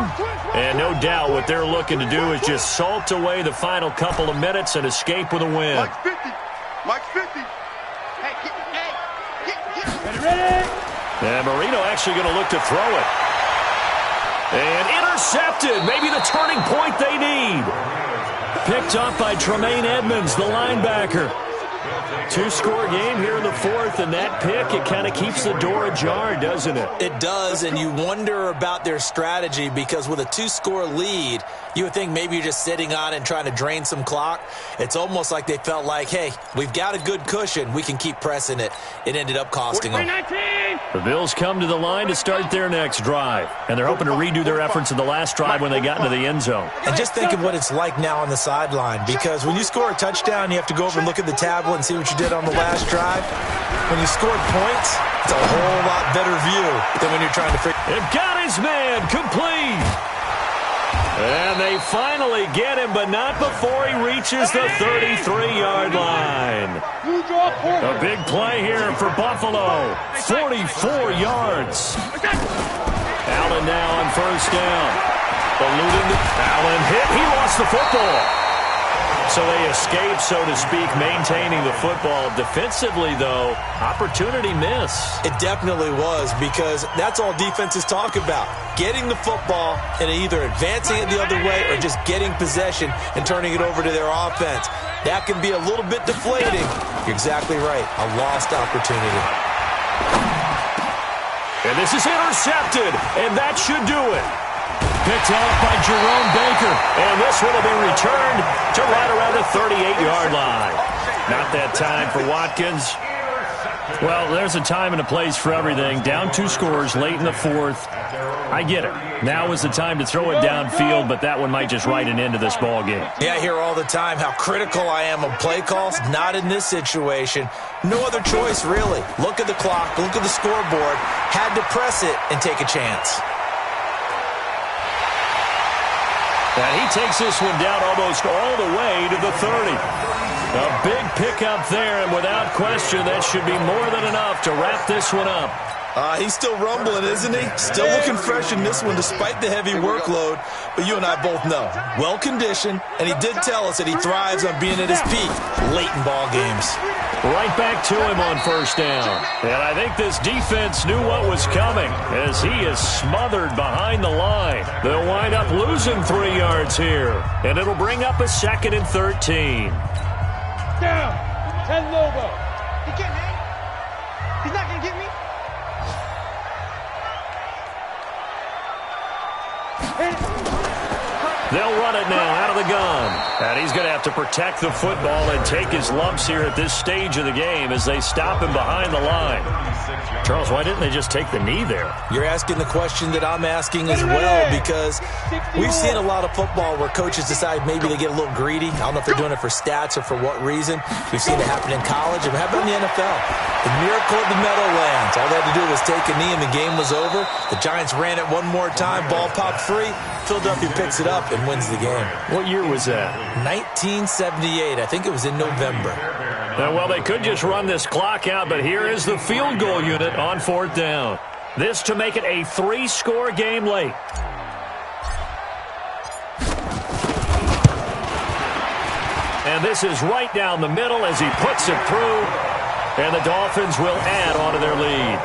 And no doubt what they're looking to do is just salt away the final couple of minutes and escape with a win. Mike's 50. Ready. And Marino actually going to look to throw it. And intercepted. Maybe the turning point they need. Picked up by Tremaine Edmonds, the linebacker. 2-score game here in the 4th, and that pick, it kind of keeps the door ajar, doesn't it? It does, and you wonder about their strategy because with a 2-score lead, you would think maybe you're just sitting on it and trying to drain some clock. It's almost like they felt like, hey, we've got a good cushion. We can keep pressing it. It ended up costing them. The Bills come to the line to start their next drive, and they're hoping to redo their efforts in the last drive when they got into the end zone. And just think of what it's like now on the sideline, because when you score a touchdown, you have to go over and look at the tablet and see what you did on the last drive. When you scored points, it's a whole lot better view than when you're trying to figure. They've got his man complete. And they finally get him, but not before he reaches the 33-yard line. A big play here for Buffalo. 44 yards. Allen now on first down. Eluding Allen hit. He lost the football. So they escape, so to speak, maintaining the football. Defensively, though, opportunity miss. It definitely was, because that's all defenses talk about. Getting the football and either advancing it the other way or just getting possession and turning it over to their offense. That can be a little bit deflating. You're exactly right. A lost opportunity. And this is intercepted, and that should do it. Picked off by Jerome Baker. And this one will be returned to right around the 38-yard line. Not that time for Watkins. Well, there's a time and a place for everything. Down 2 scores late in the 4th. I get it. Now is the time to throw it downfield, but that one might just write an end to this ball game. Yeah, I hear all the time how critical I am of play calls. Not in this situation. No other choice, really. Look at the clock. Look at the scoreboard. Had to press it and take a chance. And he takes this one down almost all the way to the 30. A big pickup there, and without question, that should be more than enough to wrap this one up. He's still rumbling, isn't he? Still looking fresh in this one despite the heavy workload. But you and I both know, well-conditioned, and he did tell us that he thrives on being at his peak late in ball games. Right back to him on first down. And I think this defense knew what was coming as he is smothered behind the line. They'll wind up losing 3 yards here, and it'll bring up a 2nd and 13. Down. 10 Lobo. He can't hang. He's not going to get me. They'll run it now out of the gun. And he's going to have to protect the football and take his lumps here at this stage of the game as they stop him behind the line. Charles, why didn't they just take the knee there? You're asking the question that I'm asking as well, because we've seen a lot of football where coaches decide maybe they get a little greedy. I don't know if they're doing it for stats or for what reason. We've seen it happen in college. And how about in the NFL? The miracle of the Meadowlands. All they had to do was take a knee and the game was over. The Giants ran it one more time. Ball popped free. Philadelphia picks it up and and wins the game. What year was that? 1978. I think it was in November. Well, they could just run this clock out, but here is the field goal unit on 4th down. This to make it a 3-score game late. And this is right down the middle as he puts it through. And the Dolphins will add on to their lead.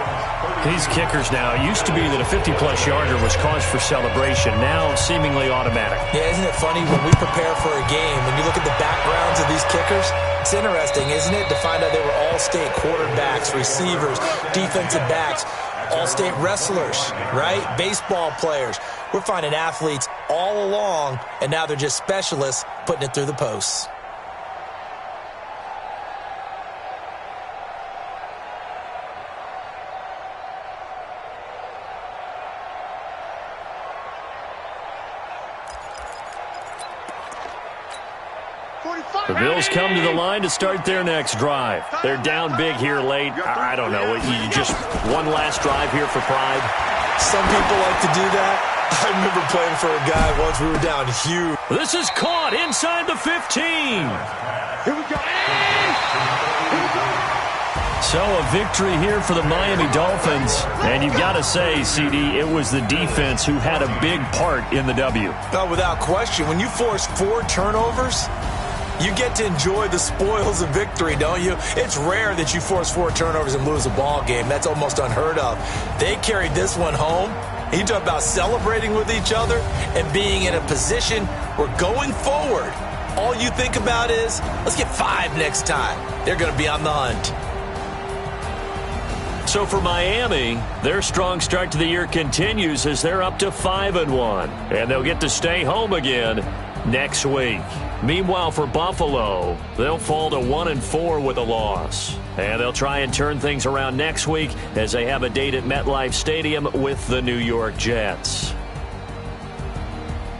These kickers now, it used to be that a 50-plus yarder was cause for celebration. Now seemingly automatic. Yeah, isn't it funny when we prepare for a game, when you look at the backgrounds of these kickers, it's interesting, isn't it, to find out they were all-state quarterbacks, receivers, defensive backs, all-state wrestlers, right? Baseball players. We're finding athletes all along, and now they're just specialists putting it through the posts. The Bills come to the line to start their next drive. They're down big here late. I don't know. You just one last drive here for pride? Some people like to do that. I remember playing for a guy once. We were down huge. This is caught inside the 15. Here we go. So a victory here for the Miami Dolphins. And you've got to say, CD, it was the defense who had a big part in the W. No, without question. When you force 4 turnovers, you get to enjoy the spoils of victory, don't you? It's rare that you force 4 turnovers and lose a ball game. That's almost unheard of. They carried this one home. You talk about celebrating with each other and being in a position where going forward, all you think about is, let's get 5 next time. They're going to be on the hunt. So for Miami, their strong start to the year continues as they're up to 5-1. And they'll get to stay home again next week. Meanwhile, for Buffalo, they'll fall to 1-4 with a loss. And they'll try and turn things around next week as they have a date at MetLife Stadium with the New York Jets.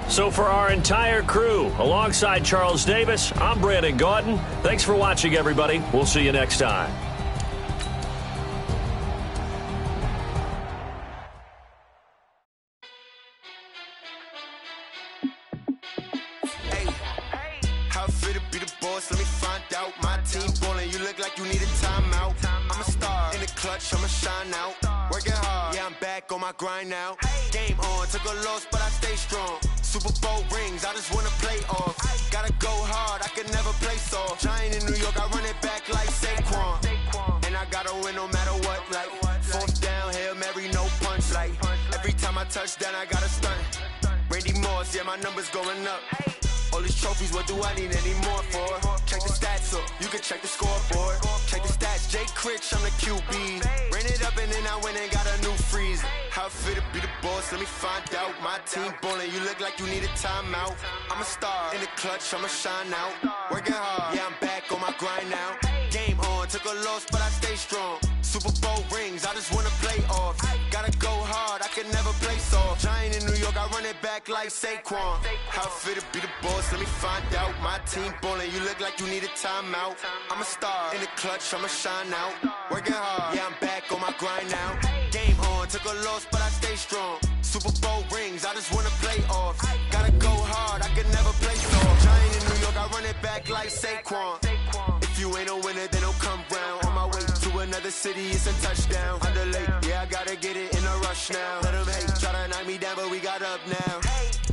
So for our entire crew, alongside Charles Davis, I'm Brandon Gaudin. Thanks for watching, everybody. We'll see you next time. I'ma shine out, working hard, yeah, I'm back on my grind now. Game on, took a loss, but I stay strong. Super Bowl rings, I just wanna play off. Gotta go hard, I can never play soft. Giant in New York, I run it back like Saquon. And I gotta win no matter what, like 4th down, Hail Mary, no punch. Like every time I touch down, I gotta stunt. Randy Moss, yeah, my numbers going up. All these trophies, what do I need any more for? Check the stats up, you can check the scoreboard. Check the stats, Jay Critch, I'm the QB. Ran it up and then I went and got a new freeze. How it feel to be the boss, let me find out. My team ballin', you look like you need a timeout. I'm a star, in the clutch, I'ma shine out. Working hard, yeah, I'm back on my grind now. Game on, took a loss, but I stay strong. Super Bowl rings, I just wanna play off. Gotta go hard, I can never play soft. Giant in New York, I run it back like Saquon. How it feel to be the boss, let me find out. My team ballin', you look like you need a timeout. I'm a star, in the clutch, I'ma shine out. Working hard, yeah, I'm back on my grind now. Game on, took a loss, but I stay strong. Super Bowl rings, I just wanna play off. Gotta go hard, I can never play soft. Giant in New York, I run it back like Saquon. If you ain't a winner, then don't come round. On my way to another city, it's a touchdown. Underlay, yeah, I gotta get it in a rush now. Let them hate, try to knock me down, but we got up now.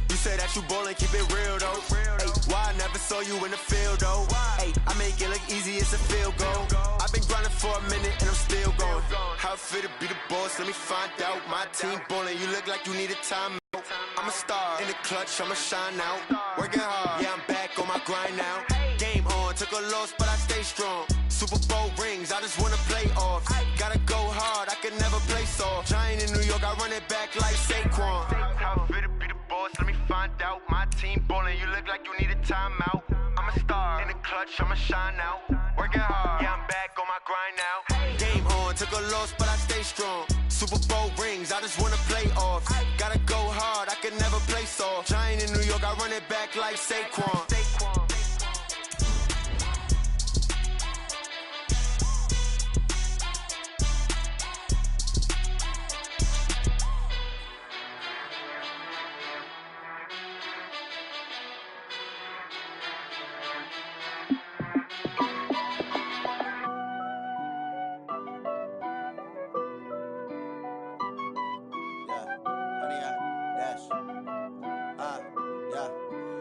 You say that you ballin', keep it real though. Hey, why I never saw you in the field though? Hey, I make it look easy, it's a field goal. I've been grinding for a minute and I'm still going. How it feel to be the boss, let me find out. My team ballin', you look like you need a timeout. I'm a star, in the clutch, I'ma shine out. Working hard, yeah, I'm back on my grind now. Game on, took a loss, but I stay strong. Super Bowl rings, I just wanna play off. Gotta go hard, I can never play soft. Giant in New York, I run it back like Saquon. How it feel to be the boss, let me find out. My team ballin', you look like you need a timeout. I'm a star, in the clutch, I'ma shine out. Working hard, yeah, I'm back on my grind now. Game on, took a loss, but I stay strong. Super Bowl rings, I just wanna play off. Gotta go hard, I can never play soft. Giant in New York, I run it back like Saquon.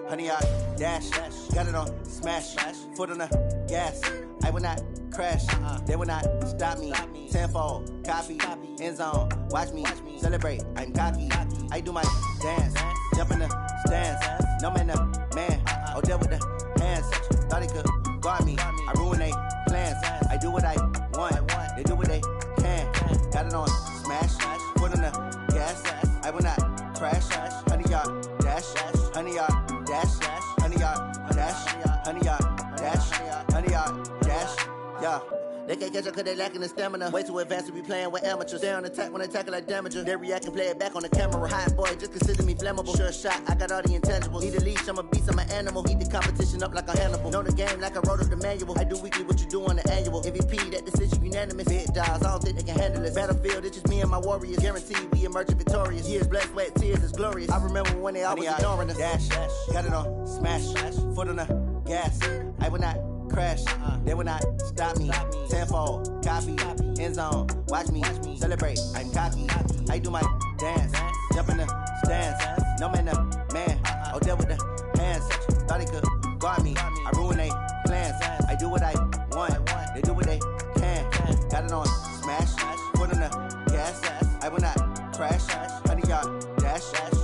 Honey, I dash, got it on smash, foot on the gas. I will not crash, they will not stop me. Tenfold, copy, end zone, watch me celebrate. I'm cocky, I do my dance, jump in the stands. No man, man, oh there with the hands. Thought he could guard me, I ruin they plans. I do what I want, they do what they can. Got it on smash, foot on the gas. I will not crash, honey, y'all dash, honey, y'all dash, honey, y'all dash, honey, y'all dash, honey, y'all dash, yeah. They can't catch up cause they lacking the stamina. Way too advanced to be playing with amateurs. Stay on attack when I tackle like damager. They react and play it back on the camera. Hot boy, just consider me flammable. Sure shot, I got all the intangibles. Need a leash, I'm a beast, I'm an animal. Eat the competition up like a Hannibal. Know the game like I wrote up the manual. I do weekly what you do on the annual. MVP, that decision unanimous. Big dogs, I don't think they can handle it. Battlefield, it's just me and my warriors. Guaranteed we emerge victorious. Years, blood, sweat, tears, it's glorious. I remember when they always ignoring us. Dash, got it on smash, foot on the gas. I will not crash, they will not stop me. Tenfold, copy, end zone, watch me celebrate. I'm cocky, I do my dance, jump in the stands. No man, man, oh there with the hands. Thought he could guard me, I ruin they plans. I do what I want, they do what they can. Got it on smash, foot on the gas. I will not crash, honey y'all dash,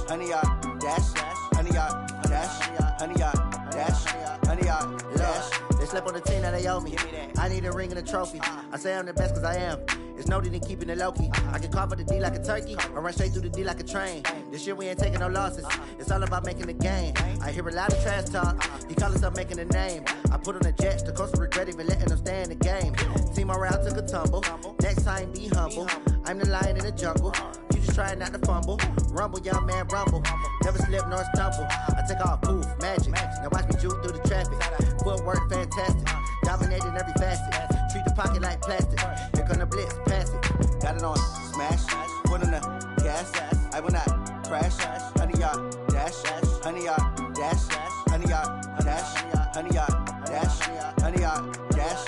honey y'all dash, honey y'all dash, honey y'all dash, honey y'all dash. They slept on the team that they owe me. I need a ring and a trophy. I say I'm the best cause I am. It's noted in keeping it low-key. I can carve up the D like a turkey or run straight through the D like a train. This year we ain't taking no losses. It's all about making the game. I hear a lot of trash talk. He call himself making a name. I put on the Jets. The coach will regret even letting them stay in the game. Team morale took a tumble. Next time be humble. I'm the lion in the jungle. You just try not to fumble. Rumble, young man, rumble. Never slip nor stumble. I take off, poof, magic. Now watch me juke through the traffic. Footwork fantastic. Dominating every facet. Treat the pocket like plastic. Here come the blitz, pass it. Got it on smash. Foot on the gas. I will not crash. Honey, y'all dash. Honey, y'all dash. Honey, y'all dash. Honey, y'all dash. Honey, y'all dash.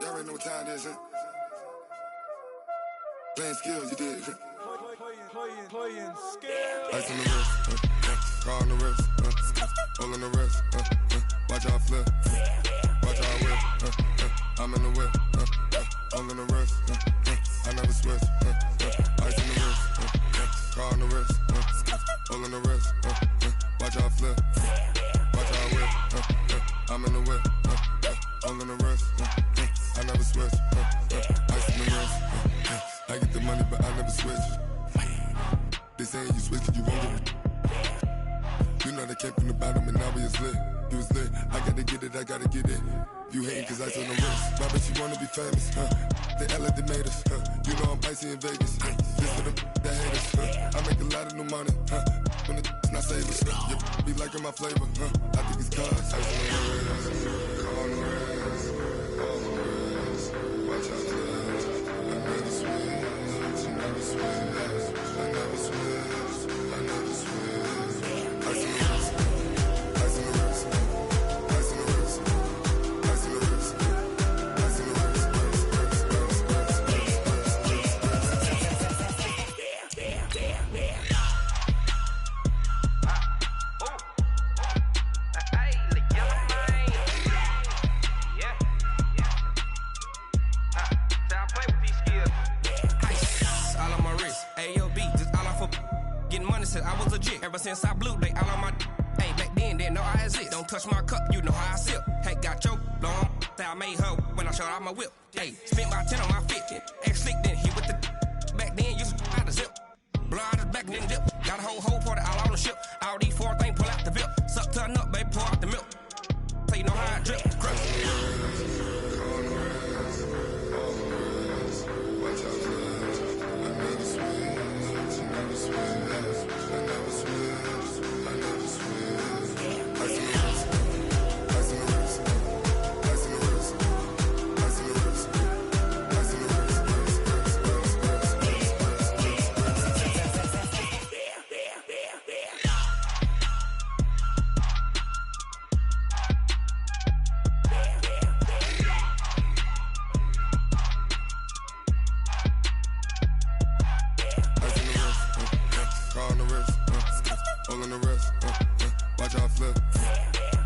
Y'all already know what time it is, huh? Playing skills, you did. Playing skills. Ice on the wrist, car on the wrist, all on the wrist, watch out flip, watch out whip, I'm in the whip, all on the wrist, I never switch, ice on the wrist, car on the wrist, all on the wrist, watch out flip, watch out whip, I'm in the whip, all on the wrist, I never switch, ice on the wrist, I get the money but I never switch. They saying you switch, you won't get it. You know they came from the bottom and now we is lit. You was lit, I gotta get it, I gotta get it. You hating cause ice on the wrist. Why bet you wanna be famous, They act like they made us, You know I'm icy in Vegas, This for them that hate us, I make a lot of new money, When it's not savers, You be liking my flavor, I think it's cause ice on the wrist, on the wrist, on the wrist. Watch out, I never switch, I never switch. I never switch, I never switch. Ice in the wrist, ice in the wrist, ice in the wrist, ice in the wrist, ice in the wrist, I was legit. Ever since I blew, they all on my hey, back then, didn't know I exist. Don't touch my cup, you know how I sip. Hey, got your long, say I made her when I showed out my whip. Hey, spent my 10 on my 50. Ex-slick, then hit with the back then, used to out the zip. Blow out the back, then dip. Got a whole party all on the ship. All these four things, pull out the VIP. Suck to a nut, baby, pour out the milk. So you know how I drip. Crush. all in the wrist. Watch how I flip.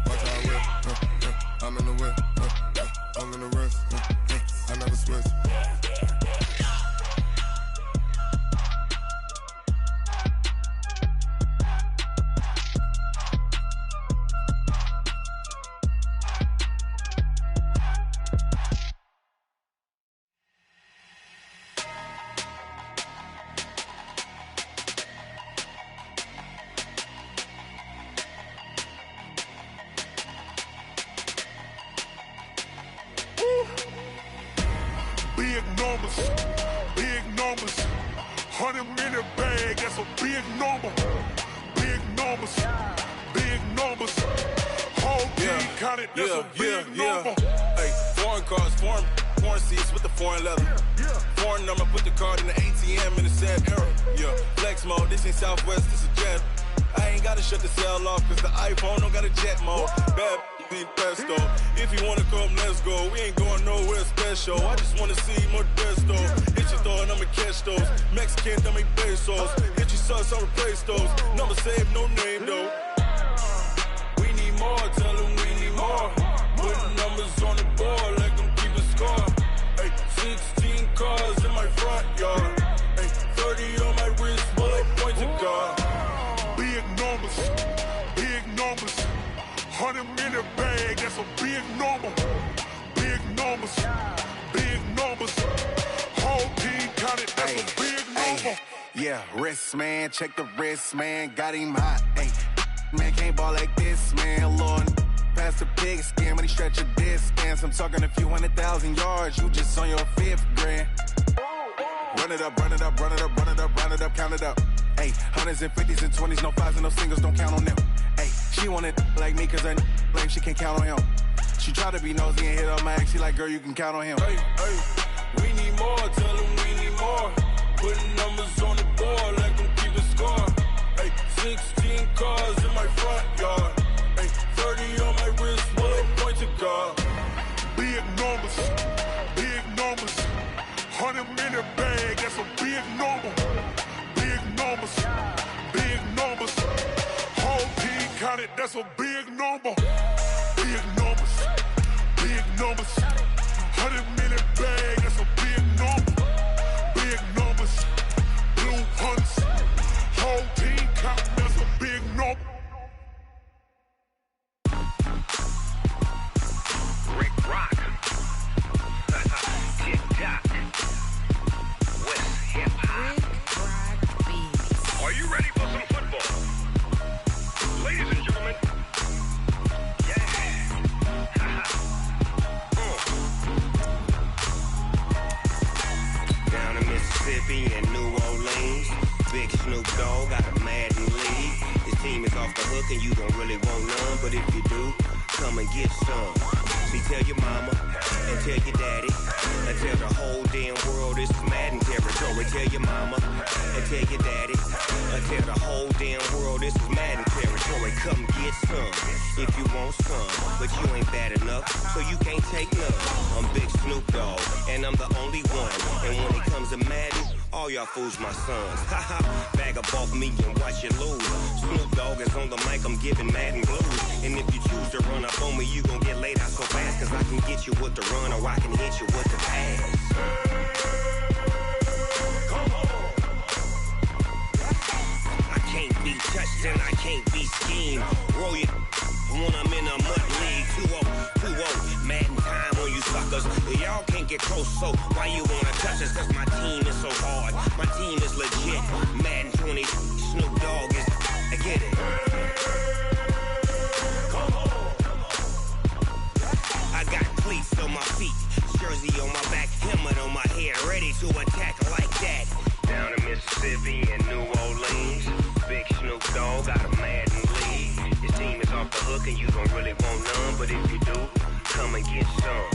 Watch how I whip. I'm in the whip. All in the wrist. I never switch. Big numbers, 100-minute bag, that's a big number. Big numbers, whole team counted, that's a big number. Hey, foreign cars, foreign seats with the foreign leather. Foreign number, put the card in the ATM in a sad era. Yeah, flex mode, this ain't Southwest, this is jet. I ain't gotta shut the cell off, cause the iPhone don't got a jet mode. Bad need pesto. If you wanna come, let's go. We ain't going nowhere special. I just wanna see more desto. Hit your throw and I'ma catch those. Mexican, dummy pesos. Hit your sus, I'll replace those. Number saved, no name though. We need more, tell them we need more. Putting numbers on the board, let them keep a score. Hey, 16 cars in my front yard. Hey, 30 on my wrist, bullet pointed car. Big numbers, 100-minute bag, that's a big number. Big numbers, whole team counted, that's a big number. Yeah, wrist man, check the wrist man, got him hot. Ay, man can't ball like this, man. Lord, past the pig skin when he stretch a distance. I'm talking a few 100,000 yards, you just on your 5th grand. Run it up, count it up. Ay, hundreds and 50s and 20s, no 5s and no singles, don't count on them. Ay, she want it like me cause her lame, she can't count on him. She try to be nosy and hit up my ex, she like, girl, you can count on him. Hey, we need more, tell them we need more. Putting numbers on the board, let them keep a score. Hey, 16 cars in my front yard. Hey, 30 on my wrist, bullet pointed car. Big numbers, 100-minute bag, that's a big number. Big numbers, whole team counted, that's a big number. Big numbers, 100-minute bag, that's a big number. Big numbers, blue hunts, whole team counted, that's a big number. Rick Rock. TikTok. West Hip Hop. Are you ready for some football? Ladies and gentlemen. Yeah. Down in Mississippi and New Orleans, Big Snoop Dogg got a Madden league. His team is off the hook and you don't really want none, but if you do, come and get some. See, tell your mama and tell your daddy and tell the whole damn world this is Madden territory. Tell your mama and tell your daddy and tell the whole damn world this is Madden territory. Come get some if you want some, but you ain't bad enough, so you can't take none. I'm Big Snoop Dogg and I'm the only one. And when it comes to Madden, all y'all fools my sons. Haha, bag up off me and watch you lose. Snoop Dogg is on the mic, I'm giving Madden blues. And if you choose to run up on me, you gon' get laid out so fast, cause I can get you with the run or I can hit you with the pass. Come on. I can't be touched and I can't be schemed. Roll it when I'm in a mud league. 2-0, Madden time on you suckers. Y'all can't get close, so why you wanna touch us? Cause my team is so hard, my team is legit. Madden 20, Snoop Dogg is, I get it. Come on. I got cleats on my feet, jersey on my back, helmet on my head, ready to attack like that. Down in Mississippi and New Orleans, Big Snoop Dogg got a Madden league. His team is off the hook and you don't really want none, but if you do, come and get some.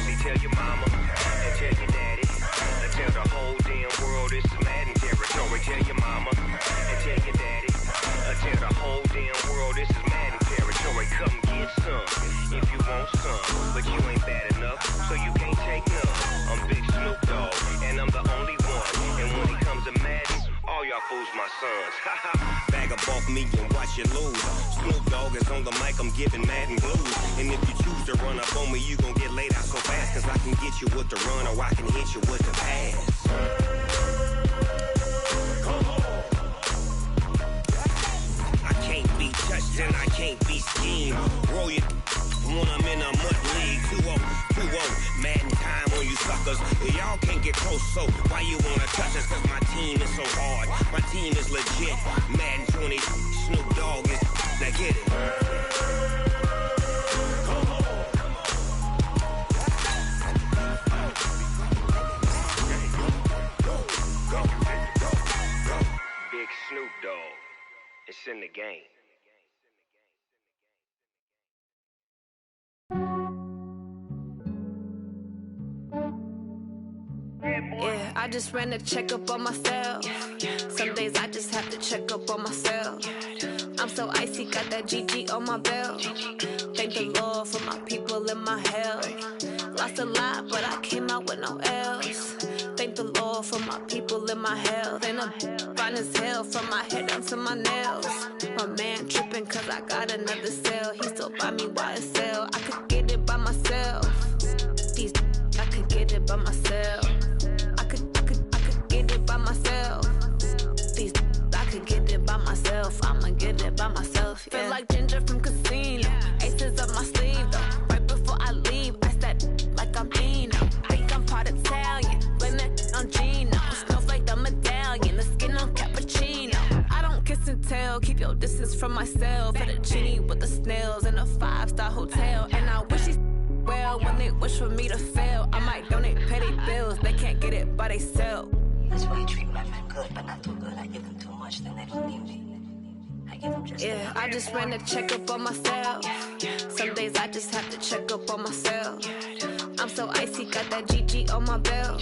See, tell your mama and tell your daddy and tell the whole damn world this is Madden territory. Tell your mama and tell your daddy and tell the whole damn world this is Madden territory. Come get some if you want some, but you ain't bad enough, so you can't take none. I'm Big Snoop Dogg and I'm the only one. And when it comes to Madden, all y'all fools fools my sons. Bag up off me and watch you lose. Snoop Dogg is on the mic, I'm giving Madden blues. And if you choose to run up on me, you gon' get laid out so fast. Cause I can get you with the run or I can hit you with the pass. I can't be touched and I can't be schemed. Roll you when I'm in a mud league. 2-0, Madden time on you suckers. Y'all can't get close, so why you wanna touch us? Cause my team is so hard, my team is legit. Madden 20, Snoop Dogg is, now get it. Big Snoop Dogg, it's in the game. Yeah, I just ran a checkup on myself. Some days I just have to check up on myself. I'm so icy, got that GG on my belt. Thank the Lord for my people in my health. Lost a lot, but I came out with no L's. Thank the Lord for my people in my health. And I'm fine as hell from my head down to my nails. My man tripping cause I got another cell. He still buy me YSL. I could get it by myself. These I could get it by myself. I could get it by myself. These I could get it by myself. I'ma get it by myself. Yeah. Feel like Ginger from Casino. Aces up my sleeve though. Right before I leave, I said like I'm Dino. Think I'm part Italian. Blame it on Gino. Snowflake the medallion. The skin on cappuccino. I don't kiss and tell. Keep your distance from myself. At a genie with the snails in a 5-star hotel. And I wish he's well when they wish for me to fail. I might donate petty bills. They can't get it by themselves. That's why you treat my men good, but not too good. I give them too much, then they don't need me. I give them just yeah, I just ran a checkup on myself. Some days I just have to check up on myself. I'm so icy, got that GG on my belt.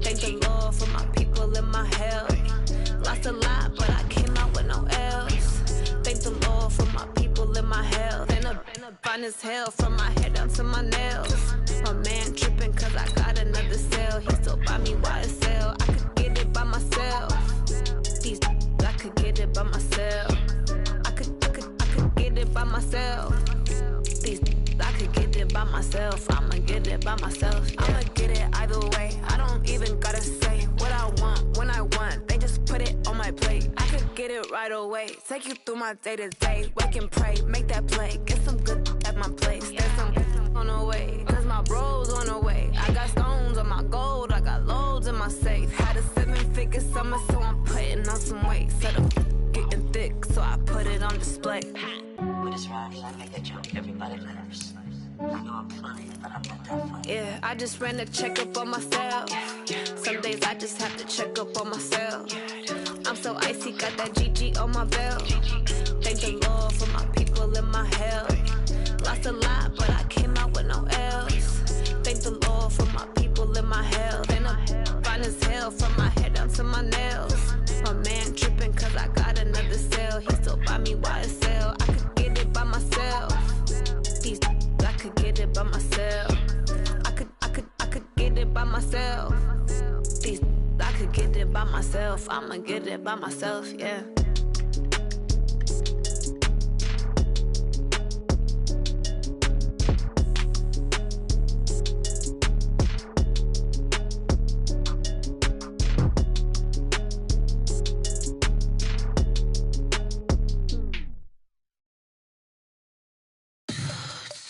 Thank the Lord for my people in my health. Lost a lot, but I came out with no L's. Thank the Lord for my people in my health. And I'm fine as hell from my head down to my nails. My man tripping cause I got another cell. He still buy me YSL. I could get it by myself. These I could get it by myself. I could get it by myself. These I could get it by myself. I'ma get it by myself. Yeah. I'ma get it either way. I don't even gotta say what I want when I want. They just put it on my plate. I could get it right away. Take you through my day to day. Wake and pray, make that play. Get some good at my place. There's some on the way. Cause my bro's on the way. I got stones on my gold. I got loads in my safe. Had a 7-figure summer, so I'm putting on some weight. Set up getting thick, so I put it on display. With this rhymes, I make it jump. Everybody laughs. I know I'm funny, but I'm not that funny. Yeah, I just ran a checkup on myself. Some days I just have to check up on myself. I'm so icy, got that GG on my belt. Thank the Lord for my people in my health. Lost a lot, but I came out with no L's. Thank the Lord for my people in my health. And I'm fine as hell from my head down to my nails. My man tripping cause I got another cell. He still buy me YSL. I could get it by myself. These I could get it by myself. I could get it by myself. These I could get it by myself. I'ma get it by myself, yeah.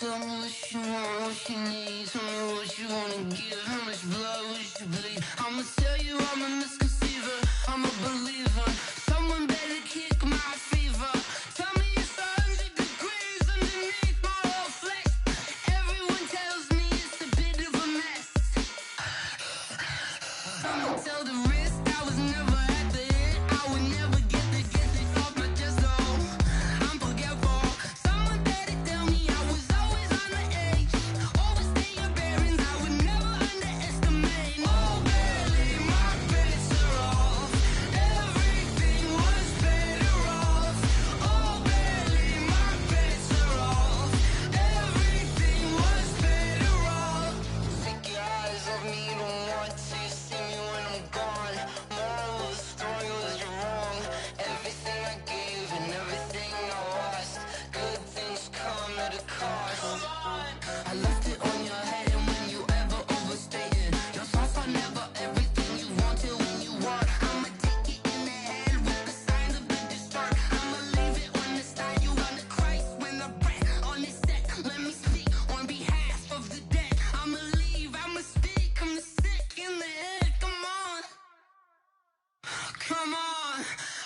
Tell me what you want, what you need. Tell me what you wanna give. How much blood would you bleed? I'ma tell you I'm a misconceiver. I'm a believer. Someone better kick my fever. Tell me it's 100 degrees underneath my whole flesh. Everyone tells me it's a bit of a mess. Someone tell the risk I was never at the end. I would never get the off my chest, though. I'm forgetful. Someone better tell me I was always on the edge. Overstay your bearings, I would never underestimate. Oh, barely, my credits are off.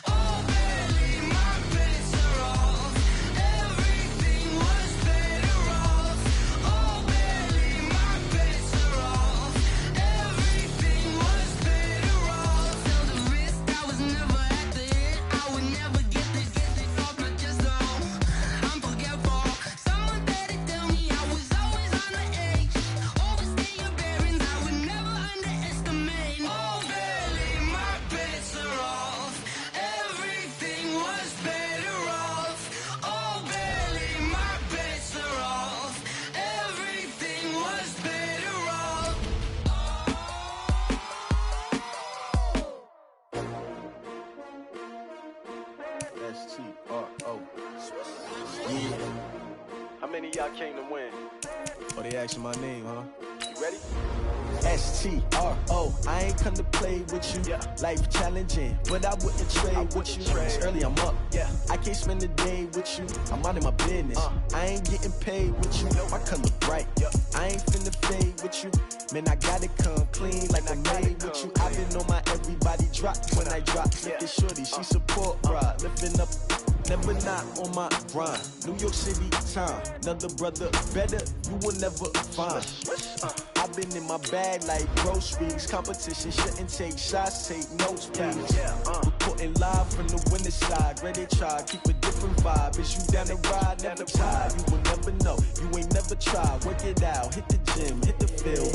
Oh, barely, my bets are off. Everything was better off. Oh, barely, my bets are off. Everything was better off. Tell the risk, I was never at the hit. I would never get this off my chest, though. I'm forgetful. Someone better tell me I was always on the edge. Overstay your bearings, I would never underestimate. Oh, barely, my bets are off. Everything was better off. Oh, barely, my bets are off. Everything was better off. S-T-R-O. Yeah. How many of y'all came to win? Oh, they asking my name, huh? You ready? S-T-R-O. I ain't come to play with you. Life challenging, but I wouldn't trade with you. It's early, I'm up. I can't spend the day with you. I'm out of my business. I ain't getting paid with you. My color bright. I ain't finna fade with you. Man, I gotta come clean like I made with you. I've been on my everybody drop when I drop. Look at shorty, she support ride. Lifting up, never not on my grind. New York City time, another brother better, you will never find. I've been in my bag like groceries. Competition shouldn't take shots, take notes, please. Reporting live from the winning side. Ready to try, keep a different vibe. Is you down the ride, never tired. You will never know, you ain't never tried. Work it out, hit the gym, hit the field.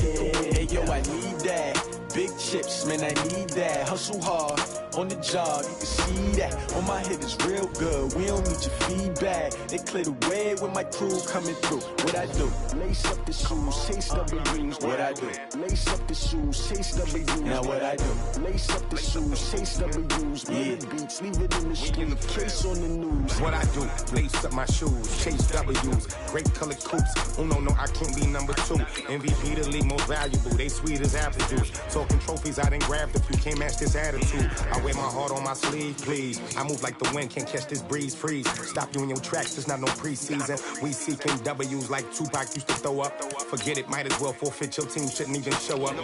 Hey yo, I need that. Big chips, man, I need that. Hustle hard, on the job, you can see that. On my head is real good, we don't need your feedback. They clear the way with my crew coming through. What I do? Lace up the shoes, chase W's. What I do? Lace up the shoes, chase W's. Now what I do? Lace up the shoes, chase W's. Yeah. Beats, leave it in the street, case on the news. What I do? Lace up my shoes, chase W's. Great colored coops. Oh no, I can't be number 2. MVP the league most valuable. They sweet as apple juice. Talking trophies, I didn't grab the few. Can't match this attitude. I wear my heart on my sleeve, please. I move like the wind, can't catch this breeze, freeze. Stop you in your tracks, there's not no preseason. We seeking W's like Tupac used to throw up. Forget it, might as well forfeit. Your team shouldn't even show up.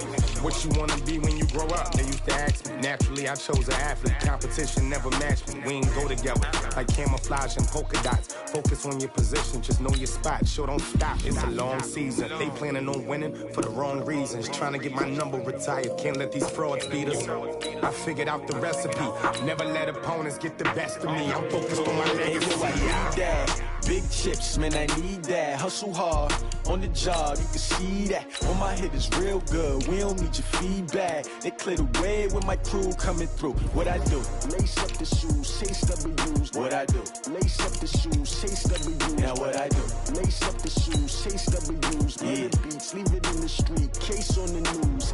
What you wanna be when you grow up? They used to ask me. Naturally, I chose an athlete. Competition never matched me. We ain't go together like camouflage and polka dots. Focus on your position, just know your spot. Sure, don't stop. It's a long season. They planning on winning for the wrong reasons. Trying to get my number retired. Can't let these frauds beat us. I figured out the recipe. Never let opponents get the best of me. I'm focused on my legacy. I need that. Big chips, man, I need that. Hustle hard, on the job, you can see that. On my head is real good, we don't need your feedback. They clear the way with my crew coming through. What I do? Lace up the shoes, chase W's. What I do? Lace up the shoes, chase W's. Now what I do? Lace up the shoes, chase W's. Yeah. Beats, leave it in the street, case on the news.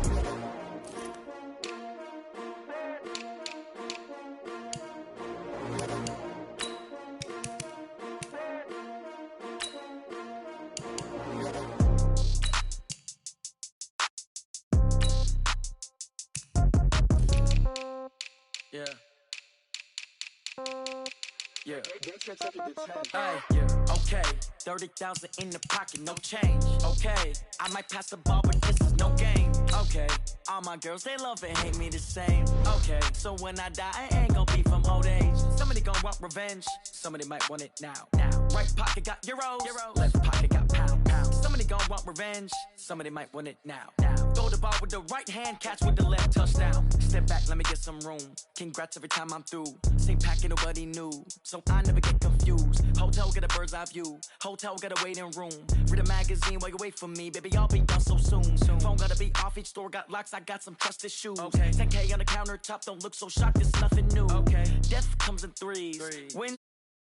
Yeah. Yeah. Hey, yeah. Okay. 30,000 in the pocket, no change. Okay. I might pass the ball, but this is no game. Okay. All my girls, they love and hate me the same. Okay. So when I die, I ain't gonna be from old age. Somebody gonna want revenge. Somebody might want it now. Right pocket got euros. Left pocket got pound. Somebody gonna want revenge. Somebody might want it now. Throw the ball with the right hand, catch with the left, touchdown. Step back, let me get some room. Congrats every time I'm through. Same packet, nobody knew, so I never get confused. Hotel get a bird's eye view. Hotel get a waiting room. Read a magazine while you wait for me, baby. I'll be done so soon. Phone gotta be off. Each store got locks. I got some trusted shoes. 10K on the countertop. Don't look so shocked. It's nothing new. Death comes in threes. When